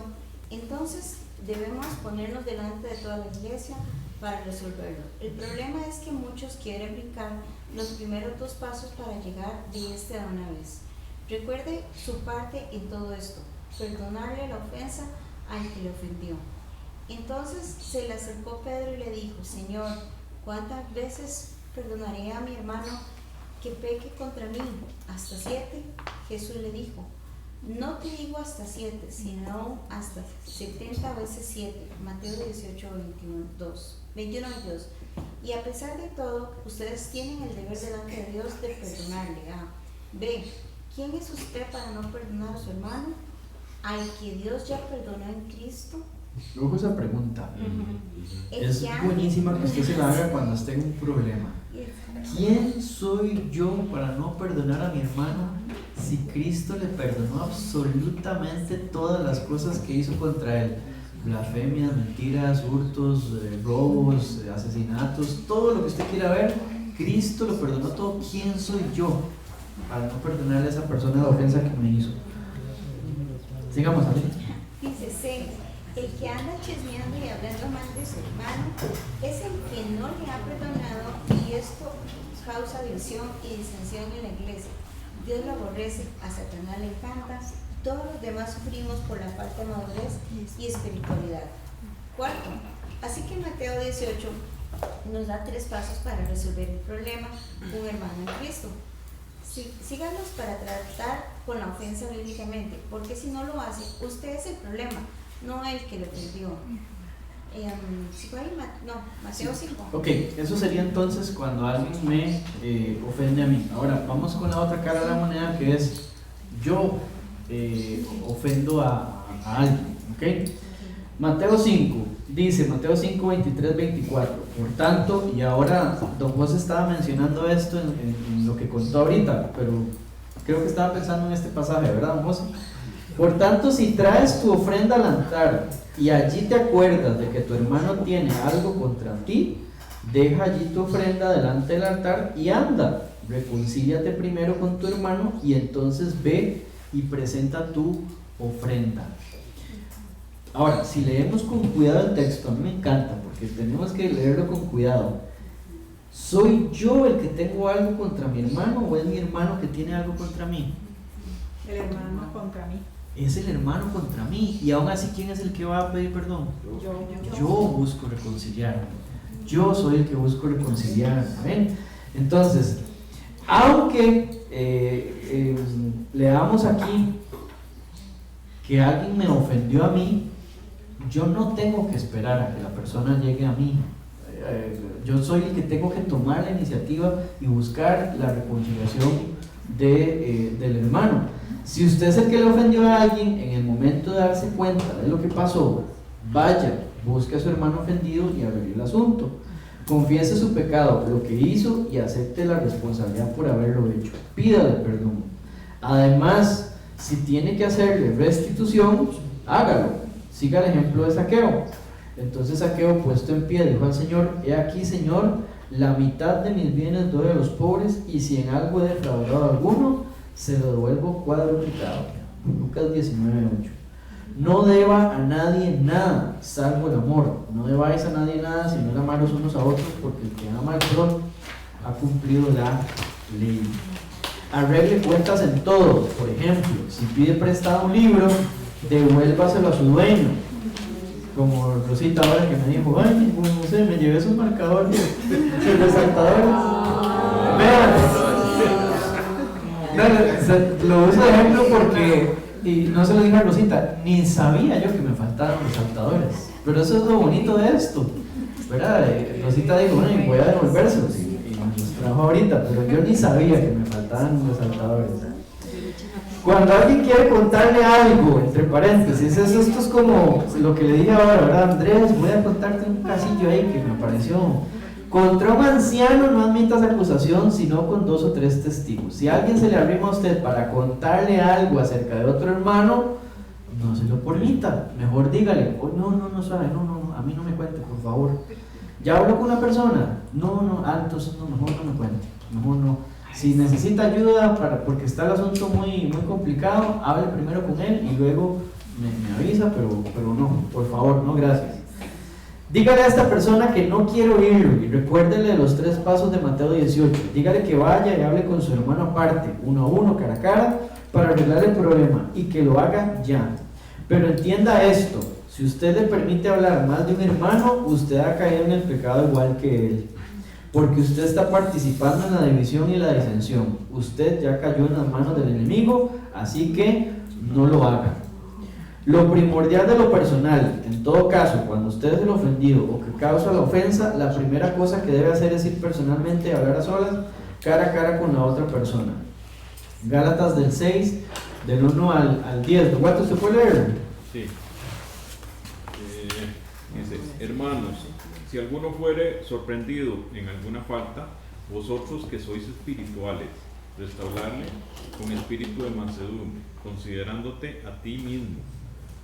entonces debemos ponernos delante de toda la iglesia para resolverlo. El problema es que muchos quieren brincar los primeros 2 pasos para llegar de una vez. Recuerde su parte en todo esto, perdonarle la ofensa al que le ofendió. Entonces se le acercó Pedro y le dijo, Señor, ¿cuántas veces perdonaré a mi hermano que peque contra mí? ¿Hasta 7? Jesús le dijo, no te digo hasta 7, sino hasta 70 veces 7. Mateo 18, 21, 22. Y a pesar de todo, ustedes tienen el deber delante de Dios de perdonarle. B. ¿Quién es usted para no perdonar a su hermano? Al que Dios ya perdonó en Cristo. Luego esa pregunta es buenísima que usted se la haga cuando esté en un problema. ¿Quién soy yo para no perdonar a mi hermano si Cristo le perdonó absolutamente todas las cosas que hizo contra él? Blasfemias, mentiras, hurtos, robos, asesinatos, todo lo que usted quiera ver, Cristo lo perdonó todo. ¿Quién soy yo para no perdonarle a esa persona la ofensa que me hizo? Sigamos, ¿sabes? Dice C. El que anda chismeando y hablando mal de su hermano es el que no le ha perdonado, y esto causa división y disensión en la iglesia. Dios lo aborrece, a Satanás le encanta, todos los demás sufrimos por la falta de madurez y espiritualidad. 4. Así que Mateo 18 nos da 3 pasos para resolver el problema de un hermano en Cristo. Síganos para tratar con la ofensa bíblicamente, porque si no lo hace, usted es el problema, no el que le ofendió. Mateo 5. Ok, eso sería entonces cuando alguien me ofende a mí. Ahora, vamos con la otra cara de la moneda, que es yo ofendo a alguien. ¿Ok? Mateo 5, dice Mateo 5, 23, 24. Por tanto, y ahora don José estaba mencionando esto en lo que contó ahorita, pero creo que estaba pensando en este pasaje, ¿verdad, don José? Por tanto, si traes tu ofrenda al altar y allí te acuerdas de que tu hermano tiene algo contra ti, deja allí tu ofrenda delante del altar y anda, reconcíliate primero con tu hermano y entonces ve y presenta tu ofrenda. Ahora, si leemos con cuidado el texto, a mí me encanta porque tenemos que leerlo con cuidado. ¿Soy yo el que tengo algo contra mi hermano o es mi hermano que tiene algo contra mí? El hermano contra mí. Es el hermano contra mí, y aún así, ¿quién es el que va a pedir perdón? Yo busco reconciliarme. Yo soy el que busco reconciliarme. ¿Ven? Entonces, aunque leamos aquí que alguien me ofendió a mí, yo no tengo que esperar a que la persona llegue a mí. Yo soy el que tengo que tomar la iniciativa y buscar la reconciliación del hermano. Si usted es el que le ofendió a alguien, en el momento de darse cuenta de lo que pasó, vaya, busque a su hermano ofendido y arregle el asunto. Confiese su pecado, lo que hizo, y acepte la responsabilidad por haberlo hecho. Pídale perdón. Además, si tiene que hacerle restitución, hágalo. Siga el ejemplo de Zaqueo. Entonces Zaqueo, puesto en pie, dijo al Señor: he aquí, Señor, la mitad de mis bienes doy a los pobres, y si en algo he defraudado a alguno, se lo devuelvo cuadruplicado. Lucas 19:8. No deba a nadie nada, salvo el amor. No debáis a nadie nada, sino el amar los unos a otros, porque el que ama al prójimo ha cumplido la ley. Arregle cuentas en todo. Por ejemplo, si pide prestado un libro, devuélvaselo a su dueño. Como Rosita ahora que me dijo: ay, no sé, me llevé esos marcadores de resaltadores. Vean, lo uso de ejemplo porque Y no se lo dije a Rosita, ni sabía yo que me faltaban resaltadores. Pero eso es lo bonito de esto, ¿verdad? Rosita dijo, bueno, y voy a devolvérselos. Y los trajo ahorita, pero yo ni sabía que me faltaban resaltadores. Cuando alguien quiere contarle algo, entre paréntesis, esto es como lo que le dije ahora, ¿verdad? Andrés, voy a contarte un casillo ahí que me apareció. Contra un anciano no admitas acusación, sino con 2 o 3 testigos. Si a alguien se le arrima a usted para contarle algo acerca de otro hermano, no se lo permita. Mejor dígale, oh, no, suave, no, a mí no me cuente, por favor. ¿Ya habló con una persona? No, entonces no, mejor no me cuente, mejor no. Si necesita ayuda porque está el asunto muy complicado, hable primero con él y luego me avisa, pero no, por favor, no, gracias. Dígale a esta persona que no quiere oírlo y recuérdele los 3 pasos de Mateo 18. Dígale que vaya y hable con su hermano aparte, 1 a 1, cara a cara, para arreglar el problema y que lo haga ya. Pero entienda esto, si usted le permite hablar más de un hermano, usted ha caído en el pecado igual que él. Porque usted está participando en la división y la disensión. Usted ya cayó en las manos del enemigo, así que no lo haga. Lo primordial de lo personal, en todo caso, cuando usted es el ofendido o que causa la ofensa, la primera cosa que debe hacer es ir personalmente a hablar a solas, cara a cara con la otra persona. Gálatas del 6, del 1 al 10. ¿De cuánto se puede leer? Sí. Dice, hermanos, si alguno fuere sorprendido en alguna falta, vosotros que sois espirituales, restaurarle con espíritu de mansedumbre, considerándote a ti mismo,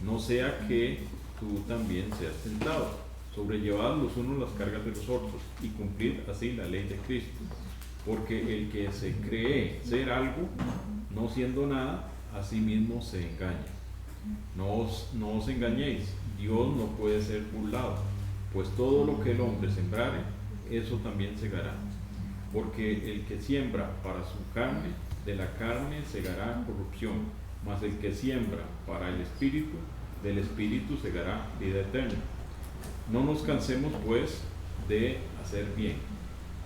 no sea que tú también seas tentado. Sobrellevad los unos las cargas de los otros y cumplid así la ley de Cristo. Porque el que se cree ser algo, no siendo nada, a sí mismo se engaña. No os engañéis, Dios no puede ser burlado, pues todo lo que el hombre sembrare, eso también segará. Porque el que siembra para su carne, de la carne segará corrupción, mas el que siembra para el Espíritu, del Espíritu segará vida eterna. No nos cansemos pues de hacer bien,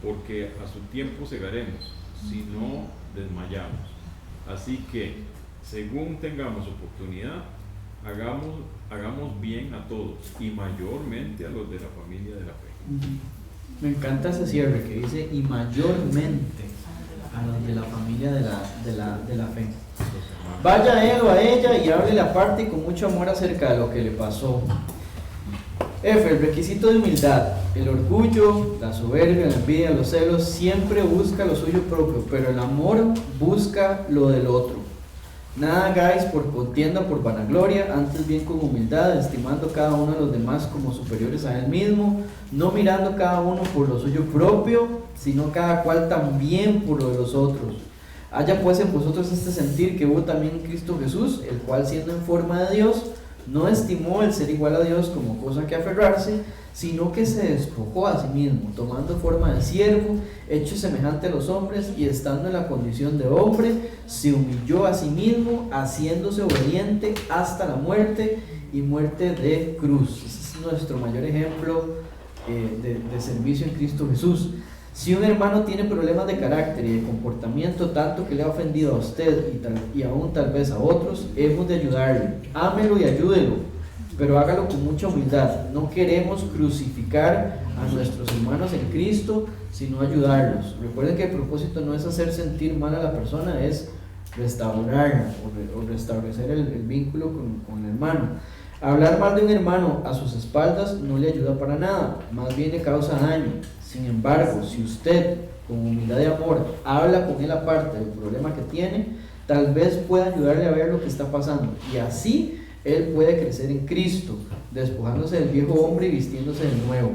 porque a su tiempo segaremos, si no desmayamos. Así que, según tengamos oportunidad, hagamos bien a todos, y mayormente a los de la familia de la fe. Me encanta ese cierre que dice, y mayormente a los de la familia de la fe. Vaya a él o a ella y háblele aparte y con mucho amor acerca de lo que le pasó. F, el requisito de humildad. El orgullo, la soberbia, la envidia, los celos, siempre busca lo suyo propio, pero el amor busca lo del otro. Nada hagáis por contienda, por vanagloria, antes bien con humildad, estimando cada uno de los demás como superiores a él mismo, no mirando cada uno por lo suyo propio, sino cada cual también por lo de los otros. Haya pues en vosotros este sentir que hubo también en Cristo Jesús, el cual siendo en forma de Dios, no estimó el ser igual a Dios como cosa que aferrarse, sino que se despojó a sí mismo, tomando forma de siervo, hecho semejante a los hombres, y estando en la condición de hombre, se humilló a sí mismo, haciéndose obediente hasta la muerte, y muerte de cruz. Ese es nuestro mayor ejemplo de servicio en Cristo Jesús. Si un hermano tiene problemas de carácter y de comportamiento, tanto que le ha ofendido a usted y aún tal vez a otros, hemos de ayudarle. Ámelo y ayúdelo, pero hágalo con mucha humildad. No queremos crucificar a nuestros hermanos en Cristo, sino ayudarlos. Recuerden que el propósito no es hacer sentir mal a la persona, es restaurarla o restablecer el vínculo con el hermano. Hablar mal de un hermano a sus espaldas no le ayuda para nada, más bien le causa daño. Sin embargo, si usted con humildad y amor habla con él aparte del problema que tiene, tal vez pueda ayudarle a ver lo que está pasando, y así él puede crecer en Cristo, despojándose del viejo hombre y vistiéndose de nuevo.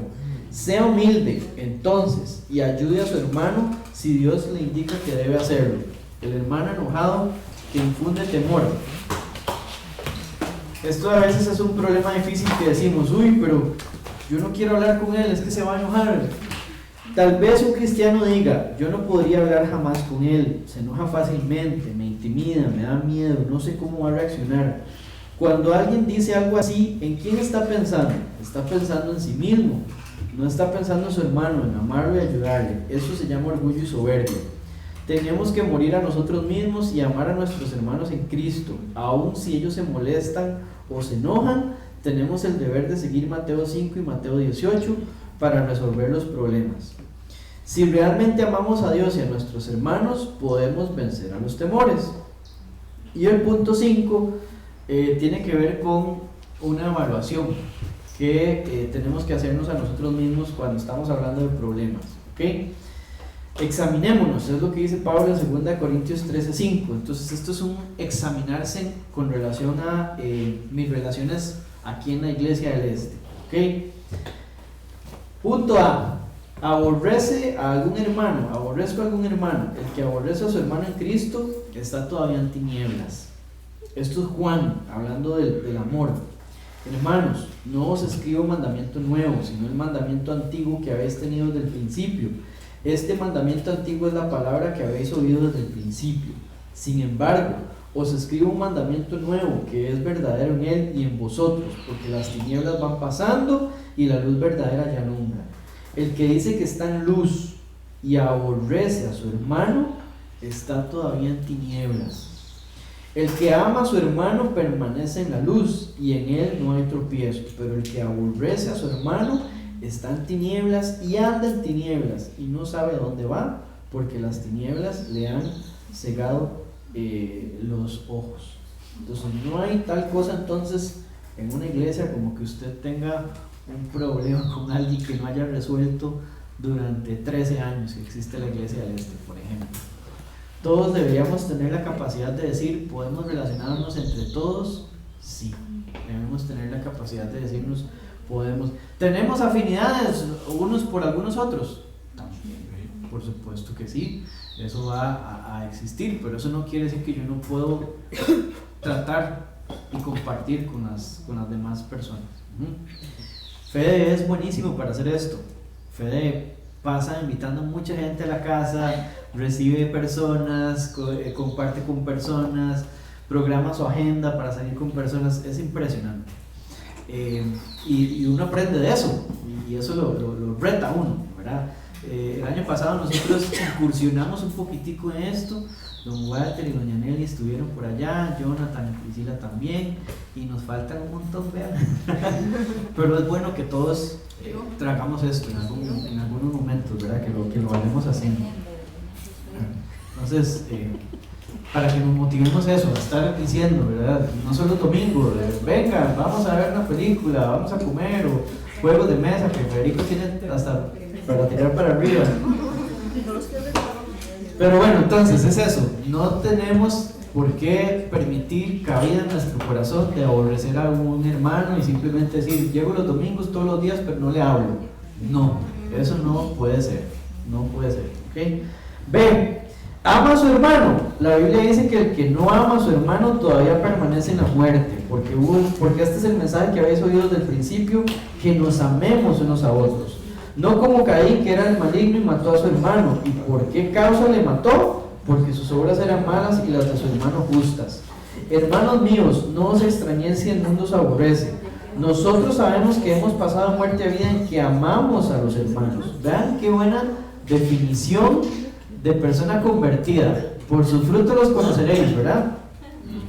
Sea humilde entonces y ayude a su hermano si Dios le indica que debe hacerlo. El hermano enojado que infunde temor. Esto a veces es un problema difícil que decimos, uy, pero yo no quiero hablar con él, es que se va a enojar. Tal vez un cristiano diga, yo no podría hablar jamás con él, se enoja fácilmente, me intimida, me da miedo, no sé cómo va a reaccionar. Cuando alguien dice algo así, ¿en quién está pensando? Está pensando en sí mismo, no está pensando en su hermano, en amarlo y ayudarle. Eso se llama orgullo y soberbia. tenemos que morir a nosotros mismos y amar a nuestros hermanos en Cristo. Aun si ellos se molestan o se enojan, tenemos el deber de seguir Mateo 5 y Mateo 18 para resolver los problemas. Si realmente amamos a Dios y a nuestros hermanos, podemos vencer a los temores. Y el punto 5 tiene que ver con una evaluación que tenemos que hacernos a nosotros mismos cuando estamos hablando de problemas. ¿Okay? Examinémonos, es lo que dice Pablo en 2 Corintios 13:5. Entonces esto es un examinarse con relación a mis relaciones aquí en la iglesia del este. ¿Okay? Punto A: aborrece a algún hermano, aborrezco a algún hermano. El que aborrece a su hermano en Cristo está todavía en tinieblas. Esto es Juan hablando del amor. Hermanos, no os escribo un mandamiento nuevo, sino el mandamiento antiguo que habéis tenido desde el principio. Este mandamiento antiguo es la palabra que habéis oído desde el principio. Sin embargo, os escribo un mandamiento nuevo que es verdadero en él y en vosotros, porque las tinieblas van pasando y la luz verdadera ya alumbra. El que dice que está en luz y aborrece a su hermano está todavía en tinieblas. El que ama a su hermano permanece en la luz y en él no hay tropiezo, pero el que aborrece a su hermano está en tinieblas y anda en tinieblas y no sabe a dónde va, porque las tinieblas le han cegado los ojos. Entonces no hay tal cosa entonces en una iglesia como que usted tenga un problema con alguien que no haya resuelto durante 13 años que existe la iglesia del este, por ejemplo. Todos deberíamos tener la capacidad de decir, ¿podemos relacionarnos entre todos? Sí, debemos tener la capacidad de decirnos, podemos. ¿Tenemos afinidades unos por algunos otros? También, por supuesto que sí, eso va a existir, pero eso no quiere decir que yo no puedo tratar y compartir con las demás personas. Fede es buenísimo para hacer esto. Fede pasa invitando a mucha gente a la casa, recibe personas, comparte con personas, programa su agenda para salir con personas. Es impresionante. Y uno aprende de eso, y eso lo reta a uno, ¿verdad? El año pasado nosotros incursionamos un poquitico en esto. Don Walter y doña Nelly estuvieron por allá, Jonathan y Priscila también, y nos faltan un montón, vean. Pero es bueno que todos tragamos esto en algunos momentos, ¿verdad? Que lo vayamos haciendo. Entonces, para que nos motivemos eso, a estar diciendo, ¿verdad? No solo el domingo, venga, vamos a ver una película, vamos a comer, o juegos de mesa, que Federico tiene hasta para tirar para arriba. Pero bueno, entonces es eso, no tenemos por qué permitir cabida en nuestro corazón de aborrecer a un hermano y simplemente decir, llego los domingos todos los días pero no le hablo. No, eso no puede ser, no puede ser, ¿ok? B, ama a su hermano. La Biblia dice que el que no ama a su hermano todavía permanece en la muerte, porque este es el mensaje que habéis oído desde el principio, que nos amemos unos a otros. No como Caín, que era el maligno y mató a su hermano. ¿Y por qué causa le mató? Porque sus obras eran malas y las de su hermano justas. Hermanos míos, no os extrañéis si el mundo os aborrece. Nosotros sabemos que hemos pasado de muerte a vida en que amamos a los hermanos. Vean qué buena definición de persona convertida. Por sus frutos los conoceréis, ¿verdad?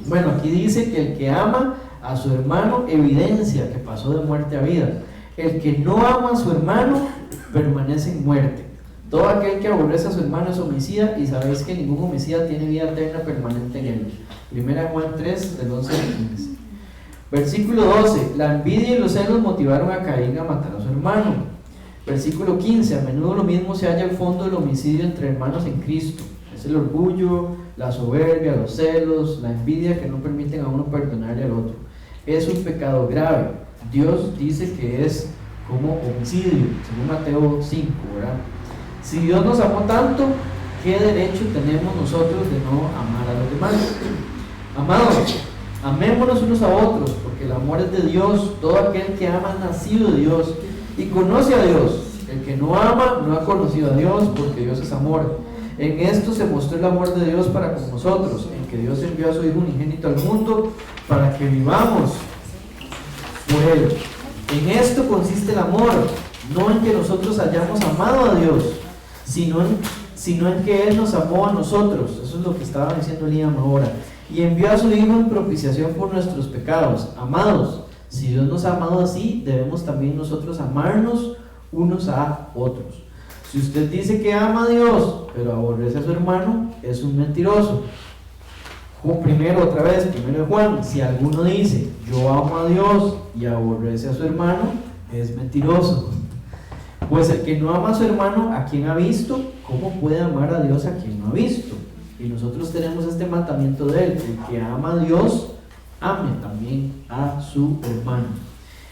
Bueno, aquí dice que el que ama a su hermano evidencia que pasó de muerte a vida. El que no ama a su hermano permanece en muerte. Todo aquel que aborrece a su hermano es homicida, y sabéis que ningún homicida tiene vida eterna permanente en él. 1 Juan 3, del 11 al 15. Versículo 12. La envidia y los celos motivaron a Caín a matar a su hermano. Versículo 15. A menudo lo mismo se halla al fondo del homicidio entre hermanos en Cristo. Es el orgullo, la soberbia, los celos, la envidia que no permiten a uno perdonarle al otro. Es un pecado grave. Dios dice que es como homicidio, según Mateo 5, ¿verdad? Si Dios nos amó tanto, ¿qué derecho tenemos nosotros de no amar a los demás? Amados, amémonos unos a otros, porque el amor es de Dios. Todo aquel que ama ha nacido de Dios y conoce a Dios. El que no ama no ha conocido a Dios, porque Dios es amor. En esto se mostró el amor de Dios para con nosotros, en que Dios envió a su Hijo unigénito al mundo para que vivamos por él. En esto consiste el amor, no en que nosotros hayamos amado a Dios, sino en que Él nos amó a nosotros. Eso es lo que estaba diciendo Liam ahora. Y envió a su Hijo en propiciación por nuestros pecados. Amados, si Dios nos ha amado así, debemos también nosotros amarnos unos a otros. Si usted dice que ama a Dios, pero aborrece a su hermano, es un mentiroso. Primero de Juan, si alguno dice, yo amo a Dios y aborrece a su hermano, es mentiroso. Pues el que no ama a su hermano, a quien ha visto, ¿cómo puede amar a Dios a quien no ha visto? Y nosotros tenemos este mandamiento de él: el que ama a Dios, ame también a su hermano.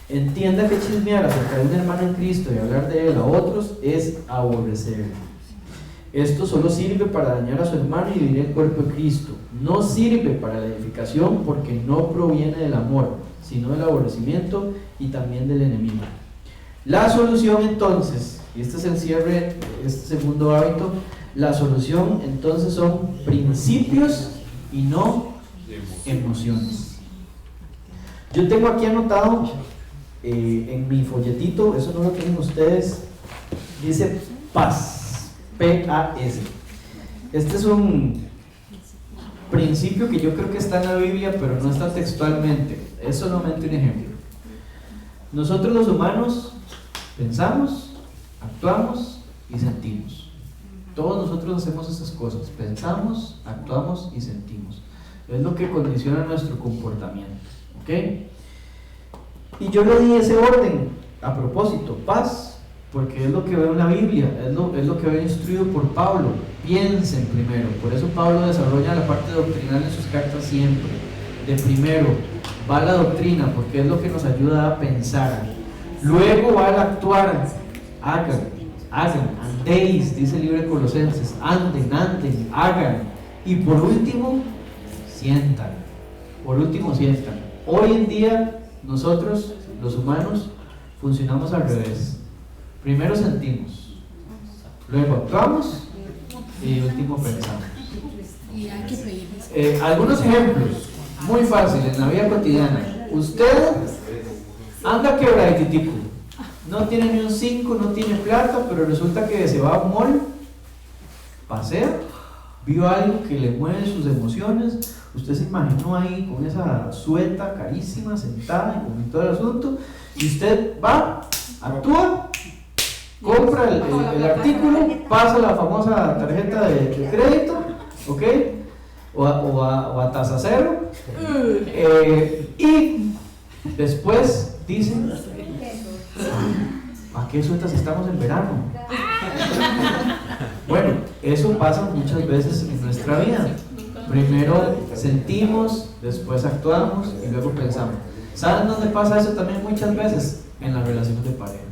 Entienda que chismear acerca de un hermano en Cristo y hablar de él a otros es aborrecerlo. Esto solo sirve para dañar a su hermano y dividir el cuerpo de Cristo. No sirve para la edificación, porque no proviene del amor, sino del aborrecimiento y también del enemigo. La solución entonces, y este es el cierre, este segundo hábito, la solución entonces son principios y no emociones. Yo tengo aquí anotado en mi folletito, eso no lo tienen ustedes, dice paz, P-A-S. Este es un principio que yo creo que está en la Biblia, pero no está textualmente. Es solamente un ejemplo. Nosotros los humanos pensamos, actuamos y sentimos. Todos nosotros hacemos esas cosas: pensamos, actuamos y sentimos. Es lo que condiciona nuestro comportamiento, ¿ok? Y yo le di ese orden a propósito: paz, porque es lo que veo en la Biblia, es lo que veo instruido por Pablo. Piensen primero. Por eso Pablo desarrolla la parte doctrinal en sus cartas siempre. De primero va la doctrina, porque es lo que nos ayuda a pensar. Luego va al actuar. Hagan, andéis, dice el libro de Colosenses. Anden, hagan. Y por último, sientan. Hoy en día nosotros, los humanos, funcionamos al revés. Primero sentimos, luego actuamos y último pensamos. Y hay que pedir. Algunos ejemplos muy fáciles en la vida cotidiana. Usted anda quebraditico, no tiene ni un 5, no tiene plata, pero resulta que se va a un mall, pasea, vio algo que le mueve sus emociones. Usted se imaginó ahí con esa sueta carísima, sentada y con todo el asunto, y usted va, actúa, compra el artículo, pasa la famosa tarjeta de crédito, ¿ok? O a tasa cero, y después dicen, ¿a qué sueltas estamos en verano? Bueno, eso pasa muchas veces en nuestra vida. Primero sentimos, después actuamos y luego pensamos. ¿Saben dónde pasa eso también muchas veces? En las relaciones de pareja.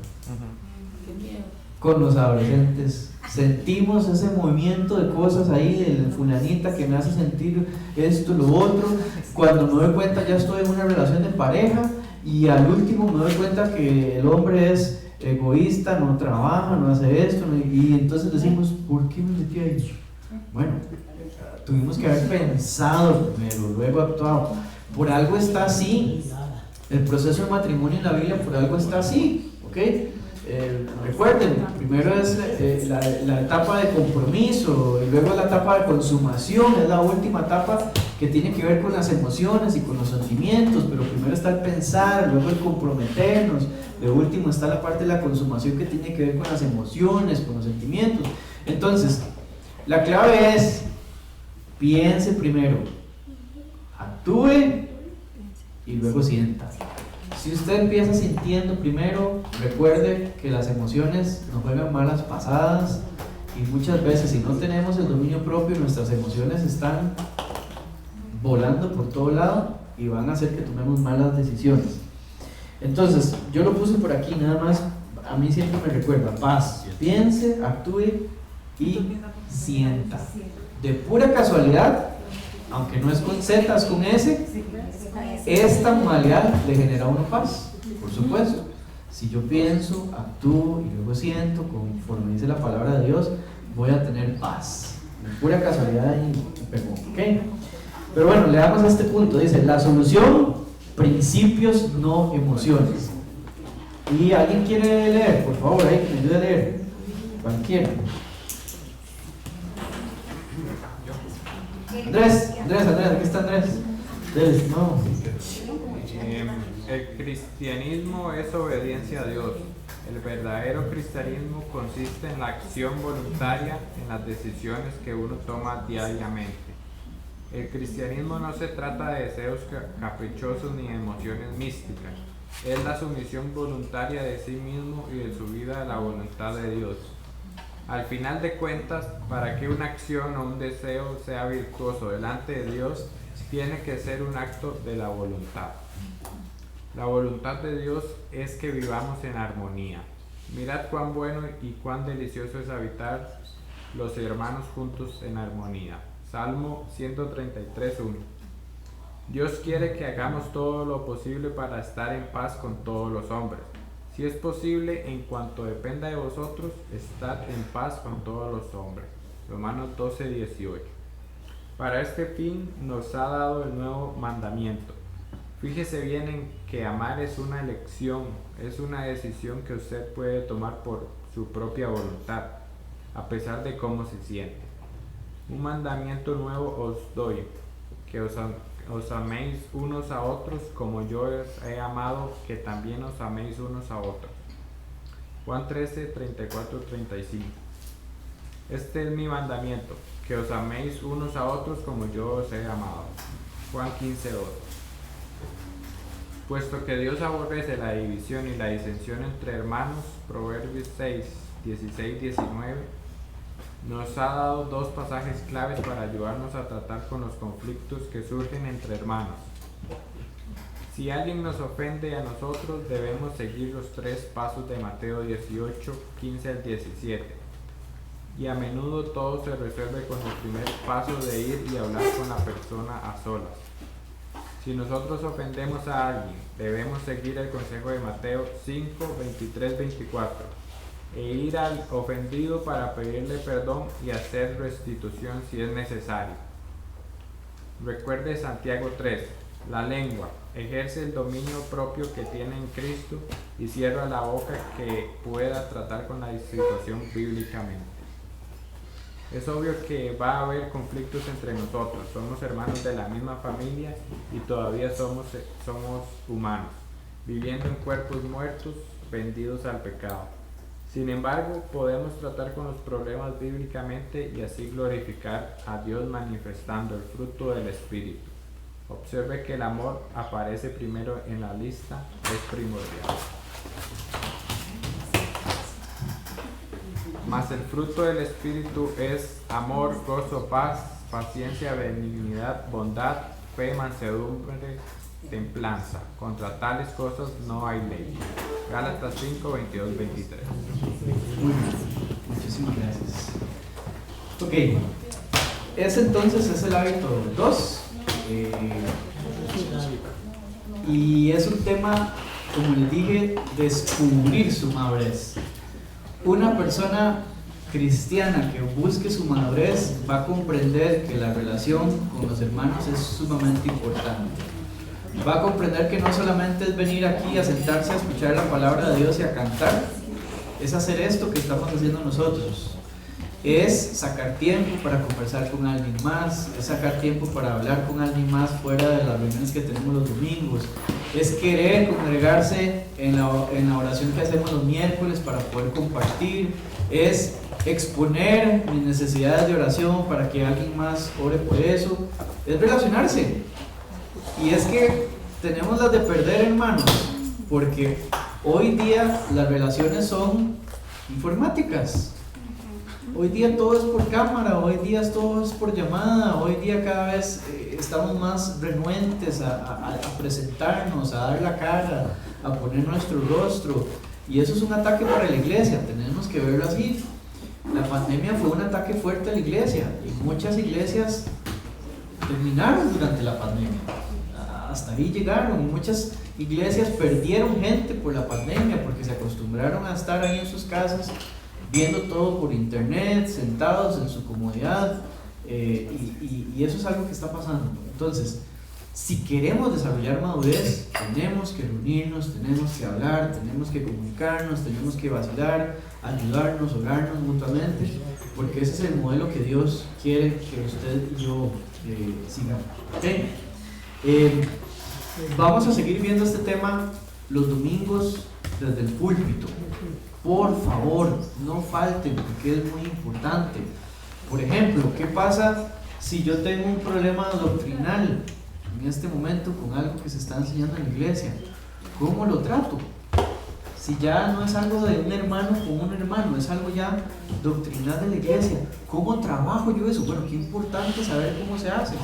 Con los adolescentes. Sentimos ese movimiento de cosas ahí, de fulanita que me hace sentir esto, lo otro. Cuando me doy cuenta ya estoy en una relación de pareja y al último me doy cuenta que el hombre es egoísta, no trabaja, no hace esto, y entonces decimos, ¿por qué me metí ahí? Bueno, tuvimos que haber pensado primero, luego actuado. Por algo está así. El proceso de matrimonio en la Biblia por algo está así, ¿ok? Recuerden, primero es la etapa de compromiso, y luego la etapa de consumación, es la última etapa que tiene que ver con las emociones y con los sentimientos, pero primero está el pensar, luego el comprometernos, de último está la parte de la consumación que tiene que ver con las emociones, con los sentimientos. Entonces, la clave es: piense primero, actúe y luego sienta. Si usted empieza sintiendo primero, recuerde que las emociones nos juegan malas pasadas, y muchas veces, si no tenemos el dominio propio, nuestras emociones están volando por todo lado y van a hacer que tomemos malas decisiones. Entonces, yo lo puse por aquí nada más, a mí siempre me recuerda: paz, piense, actúe y sienta. De pura casualidad, aunque no es con Z, es con S, esta modalidad le genera a uno paz, por supuesto. Si yo pienso, actúo y luego siento, conforme dice la palabra de Dios, voy a tener paz. De pura casualidad ahí me pegó, ¿ok? Pero bueno, le damos a este punto. Dice: la solución, principios, no emociones. ¿Y alguien quiere leer? Por favor, ahí que me ayude a leer. Cualquiera. Andrés, aquí está Andrés. Andrés, no. El cristianismo es obediencia a Dios. El verdadero cristianismo consiste en la acción voluntaria en las decisiones que uno toma diariamente. El cristianismo no se trata de deseos caprichosos ni de emociones místicas. Es la sumisión voluntaria de sí mismo y de su vida a la voluntad de Dios. Al final de cuentas, para que una acción o un deseo sea virtuoso delante de Dios, tiene que ser un acto de la voluntad. La voluntad de Dios es que vivamos en armonía. Mirad cuán bueno y cuán delicioso es habitar los hermanos juntos en armonía. Salmo 133:1. Dios quiere que hagamos todo lo posible para estar en paz con todos los hombres. Si es posible, en cuanto dependa de vosotros, estad en paz con todos los hombres. Romanos 12:18. Para este fin nos ha dado el nuevo mandamiento. Fíjese bien en que amar es una elección, es una decisión que usted puede tomar por su propia voluntad, a pesar de cómo se siente. Un mandamiento nuevo os doy, que os améis unos a otros como yo os he amado, que también os améis unos a otros. Juan 13:34-35. Este es mi mandamiento, que os améis unos a otros como yo os he amado. Juan 15:2. Puesto que Dios aborrece la división y la disensión entre hermanos, Proverbios 6:16-19, nos ha dado dos pasajes claves para ayudarnos a tratar con los conflictos que surgen entre hermanos. Si alguien nos ofende a nosotros, debemos seguir los 3 pasos de Mateo 18:15-17. Y a menudo todo se resuelve con el primer paso de ir y hablar con la persona a solas. Si nosotros ofendemos a alguien, debemos seguir el consejo de Mateo 5:23-24 e ir al ofendido para pedirle perdón y hacer restitución si es necesario. Recuerde Santiago 3, la lengua ejerce el dominio propio que tiene en Cristo y cierra la boca que pueda tratar con la situación bíblicamente. Es obvio que va a haber conflictos entre nosotros, somos hermanos de la misma familia y todavía somos humanos, viviendo en cuerpos muertos, vendidos al pecado. Sin embargo, podemos tratar con los problemas bíblicamente y así glorificar a Dios manifestando el fruto del Espíritu. Observe que el amor aparece primero en la lista, es primordial. Mas el fruto del Espíritu es amor, gozo, paz, paciencia, benignidad, bondad, fe, mansedumbre, templanza. Contra tales cosas no hay ley. Gálatas 5:22-23. Muy bien, muchísimas gracias. Ok, ese entonces es el hábito 2. Y es un tema, como les dije, descubrir su madurez. Una persona cristiana que busque su madurez va a comprender que la relación con los hermanos es sumamente importante. Va a comprender que no solamente es venir aquí a sentarse a escuchar la palabra de Dios y a cantar, es hacer esto que estamos haciendo nosotros. Es sacar tiempo para conversar con alguien más, es sacar tiempo para hablar con alguien más fuera de las reuniones que tenemos los domingos, es querer congregarse en la oración que hacemos los miércoles para poder compartir, es exponer mis necesidades de oración para que alguien más ore por eso, es relacionarse. Y es que tenemos las de perder, hermanos, porque hoy día las relaciones son informáticas. Hoy día todo es por cámara, hoy día todo es por llamada, hoy día cada vez estamos más renuentes a presentarnos, a dar la cara, a poner nuestro rostro, y eso es un ataque para la iglesia, tenemos que verlo así. La pandemia fue un ataque fuerte a la iglesia y muchas iglesias terminaron durante la pandemia, hasta ahí llegaron. Muchas iglesias perdieron gente por la pandemia porque se acostumbraron a estar ahí en sus casas viendo todo por internet, sentados en su comodidad, y eso es algo que está pasando. Entonces, si queremos desarrollar madurez, tenemos que reunirnos, tenemos que hablar, tenemos que comunicarnos, tenemos que vacilar, ayudarnos, orarnos mutuamente, porque ese es el modelo que Dios quiere que usted y yo sigamos. ¿Okay? Vamos a seguir viendo este tema los domingos desde el púlpito. Por favor, no falten, porque es muy importante. Por ejemplo, ¿qué pasa si yo tengo un problema doctrinal en este momento con algo que se está enseñando en la iglesia? ¿Cómo lo trato? Si ya no es algo de un hermano con un hermano, es algo ya doctrinal de la iglesia, ¿cómo trabajo yo eso? Bueno, qué importante saber cómo se hace,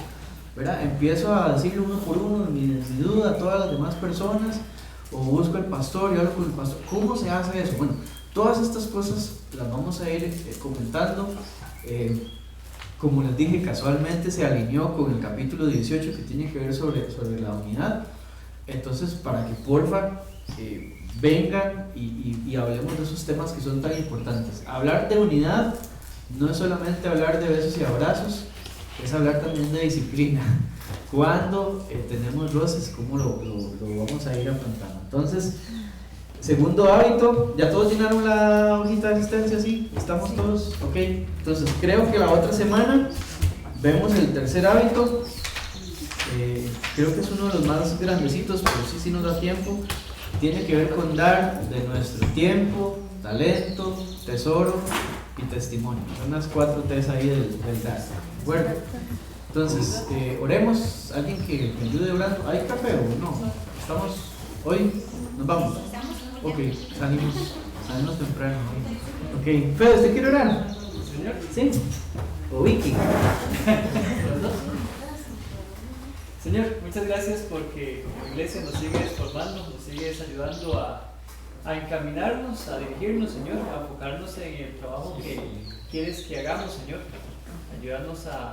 ¿verdad? Empiezo a decirlo uno por uno, mi duda a todas las demás personas, o busco al pastor y hablo con el pastor. ¿Cómo se hace eso? Bueno, todas estas cosas las vamos a ir comentando. Como les dije, casualmente se alineó con el capítulo 18 que tiene que ver sobre la unidad. Entonces, para que porfa vengan y hablemos de esos temas que son tan importantes. Hablar de unidad no es solamente hablar de besos y abrazos, es hablar también de disciplina. Cuando tenemos roces, ¿cómo lo vamos a ir afrontando? Entonces, segundo hábito, ¿ya todos llenaron la hojita de asistencia? ¿Sí? ¿Estamos todos? Ok. Entonces, creo que la otra semana vemos el tercer hábito. Creo que es uno de los más grandecitos, pero sí nos da tiempo. Tiene que ver con dar de nuestro tiempo, talento, tesoro y testimonio. Son las 4 T's ahí del dar. ¿De acuerdo? Entonces, oremos. ¿Alguien que me ayude orando? ¿Hay café o no? ¿Estamos hoy? ¿Nos vamos? Ok, salimos temprano. Ok, Fede, ¿usted quiere orar? Señor. ¿Sí? ¿O Vicky? Señor, muchas gracias porque como iglesia nos sigues formando, nos sigues ayudando a encaminarnos, a dirigirnos, Señor, a enfocarnos en el trabajo que quieres que hagamos, Señor. Ayudarnos a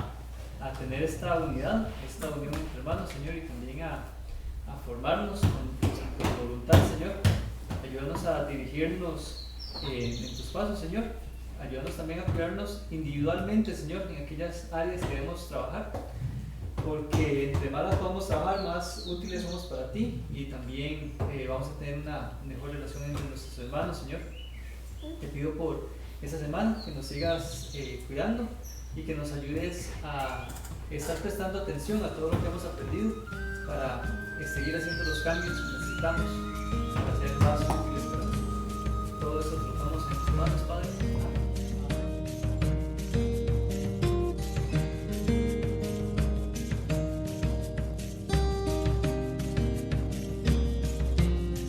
tener esta unidad, esta unión entre hermanos, Señor, y también a formarnos con voluntad, Señor. Ayúdanos a dirigirnos en tus pasos, Señor. Ayúdanos también a cuidarnos individualmente, Señor, en aquellas áreas que debemos trabajar. Porque entre más las podamos trabajar, más útiles somos para ti y también vamos a tener una mejor relación entre nuestros hermanos, Señor. Te pido por esta semana que nos sigas cuidando y que nos ayudes a estar prestando atención a todo lo que hemos aprendido para seguir haciendo los cambios que necesitamos para ser más útiles para ti. Todo eso lo tratamos